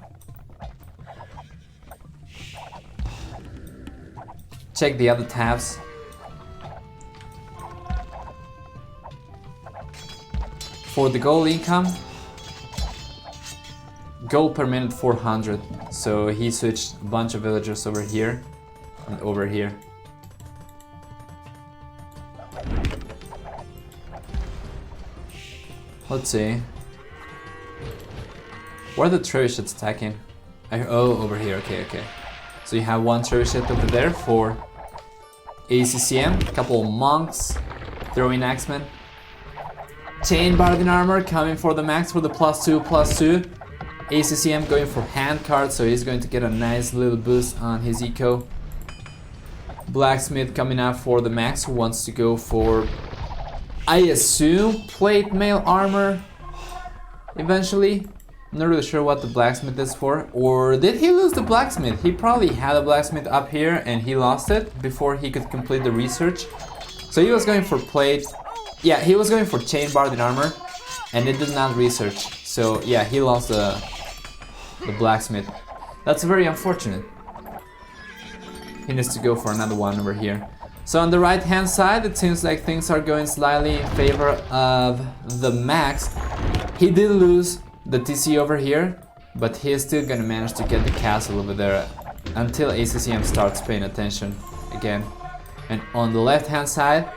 Check the other tabs. For the gold income, gold per minute 400, so he switched a bunch of villagers over here and over here. Let's see. Where are the trebuchets attacking? Oh, over here. Okay. So you have one trebuchet over there for ACCM. Couple of monks throwing axemen. Chain Bardin armor coming for the max for the +2/+2. ACCM going for hand card, so he's going to get a nice little boost on his eco. Blacksmith coming out for the max, who wants to go for, I assume, plate mail armor eventually. I'm not really sure what the blacksmith is for. Or did he lose the blacksmith? He probably had a blacksmith up here and he lost it before he could complete the research. So he was going for plate. Yeah, he was going for chain barded armor and it did not research. So yeah, he lost the blacksmith. That's very unfortunate. He needs to go for another one over here. So on the right hand side, it seems like things are going slightly in favor of TheMax. He did lose the TC over here, but he is still gonna manage to get the castle over there until ACCM starts paying attention again. And on the left hand side,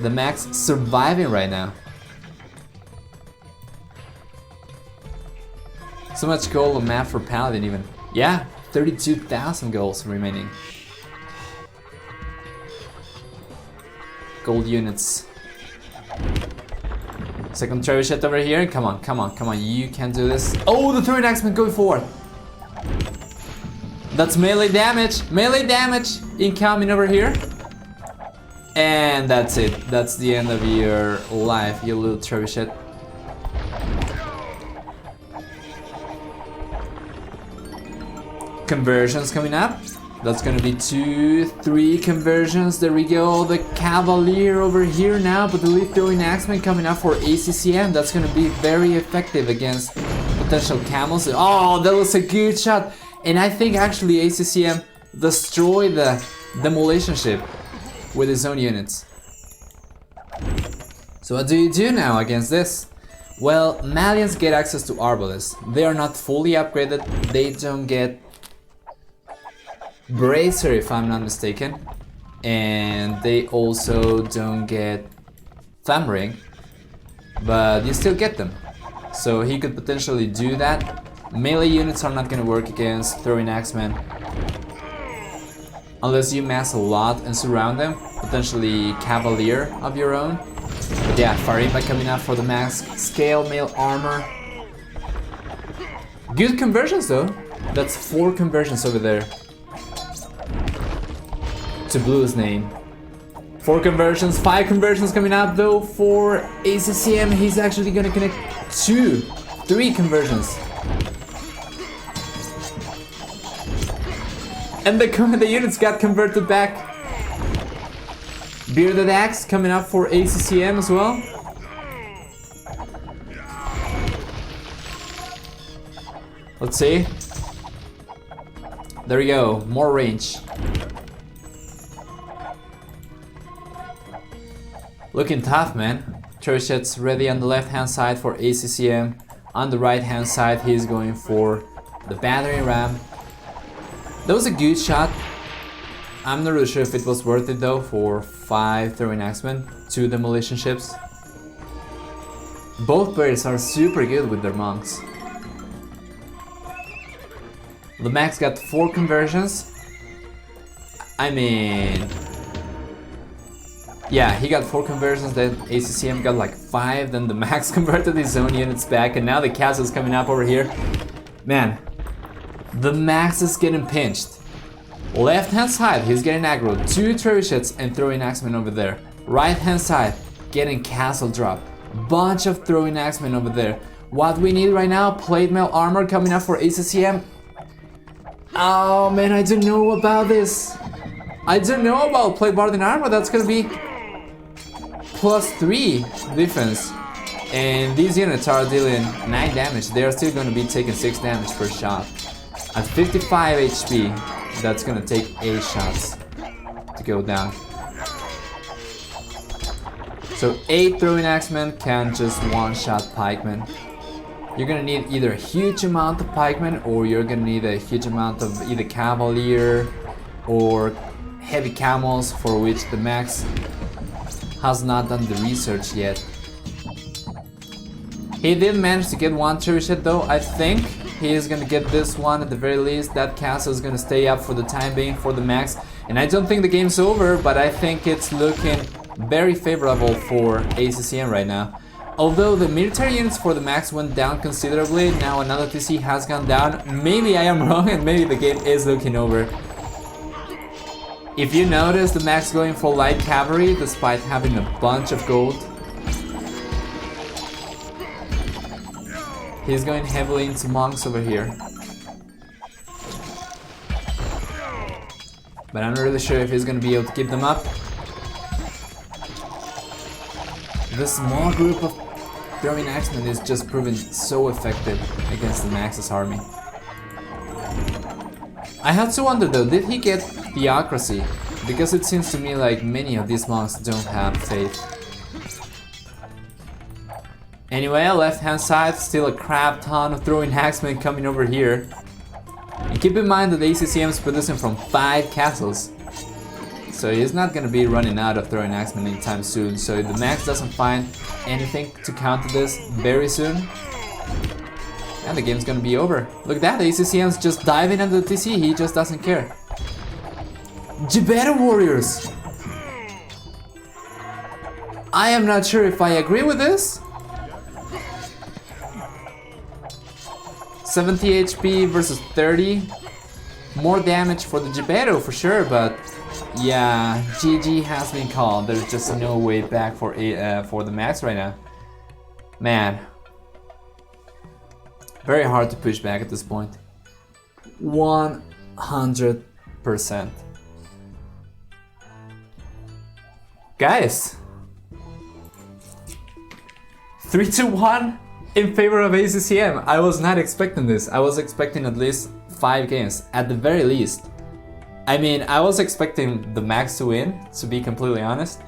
TheMax surviving right now. So much gold on map for Paladin even. Yeah, 32,000 goals remaining. Gold units. Second trebuchet over here. Come on. You can do this. Oh, the third axeman going forward. That's melee damage. Melee damage incoming over here. And that's it. That's the end of your life, you little trebuchet. Conversions coming up. That's gonna be 2, 3 conversions. There we go. The Cavalier over here now, but the lead throwing axeman coming up for ACCM. That's gonna be very effective against potential camels. Oh, that was a good shot. And I think actually ACCM destroyed the demolition ship with his own units. So what do you do now against this? Well, Malians get access to Arbalists. They are not fully upgraded. They don't get Bracer, if I'm not mistaken, and they also don't get Thumb Ring, but you still get them. So he could potentially do that. Melee units are not gonna work against throwing axemen unless you mass a lot and surround them, potentially Cavalier of your own. But yeah, Farimba coming out for the max, scale mail armor. Good conversions though. That's 4 conversions over there to Blue's name. 4 conversions, 5 conversions coming out though for ACCM. He's actually gonna connect 3 conversions. And the units got converted back. Bearded Axe coming up for ACCM as well. Let's see. There we go, more range. Looking tough, man. Trebuchets ready on the left hand side for ACCM. On the right hand side, he's going for the battering ram. That was a good shot. I'm not really sure if it was worth it though for 5 throwing axemen, 2 demolition ships. Both players are super good with their monks. TheMax got 4 conversions. I mean, yeah, he got 4 conversions, then ACCM got like 5, then TheMax converted his own units back, and now the castle's coming up over here. Man, TheMax is getting pinched. Left hand side, he's getting aggro, 2 trebuchets and throwing axemen over there. Right hand side, getting castle drop. Bunch of throwing axemen over there. What we need right now, plate mail armor coming up for ACCM. Oh man, I don't know about this. I don't know about plate barding armor. That's gonna be +3 defense. And these units are dealing 9 damage. They are still gonna be taking 6 damage per shot. At 55 HP, that's gonna take 8 shots to go down. So 8 throwing axemen can just one-shot pikemen. You're gonna need either a huge amount of pikemen, or you're gonna need a huge amount of either Cavalier or heavy camels, for which TheMax has not done the research yet. He did manage to get one trebuchet though. I think he is gonna get this one at the very least. That castle is gonna stay up for the time being for the Max. And I don't think the game's over, but I think it's looking very favorable for ACCM right now. Although the military units for the Max went down considerably, now another TC has gone down. Maybe I am wrong and maybe the game is looking over. If you notice the Max going for light cavalry despite having a bunch of gold. He's going heavily into monks over here. But I'm not really sure if he's going to be able to keep them up. This small group of throwing axemen is just proving so effective against the Max's army. I had to wonder though, did he get theocracy? Because it seems to me like many of these monks don't have faith. Anyway, left hand side, still a crap ton of throwing axemen coming over here. And keep in mind that the ACCM is producing from 5 castles. So he's not gonna be running out of throwing axemen anytime soon. So if the Max doesn't find anything to counter this very soon, and the game's gonna be over. Look at that, the ACCM's just diving into the TC, he just doesn't care. Gibetta warriors! I am not sure if I agree with this. 70 HP versus 30. More damage for the Gibetto for sure, but yeah, GG has been called. There's just no way back for the Max right now. Man. Very hard to push back at this point. 100%. Guys, 3-1 in favor of ACCM. I was not expecting this. I was expecting at least 5 games, at the very least. I mean, I was expecting the Max to win, to be completely honest.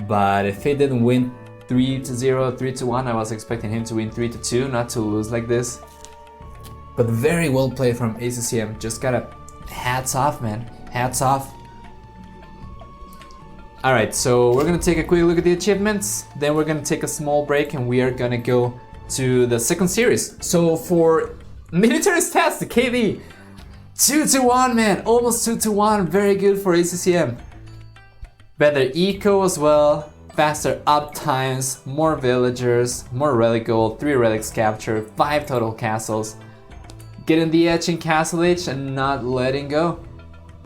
But if he didn't win 3-0, 3-1, I was expecting him to win 3-2, not to lose like this. But very well played from ACCM. Just gotta hats off, man. Hats off. Alright, so we're gonna take a quick look at the achievements, then we're gonna take a small break and we are gonna go to the second series. So for military stats, the KD, 2-1, man, almost 2-1, very good for ACCM. Better eco as well, faster up times, more villagers, more relic gold, 3 relics captured, 5 total castles. Getting the edge in Castle Age and not letting go.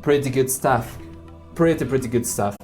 Pretty good stuff. Pretty good stuff.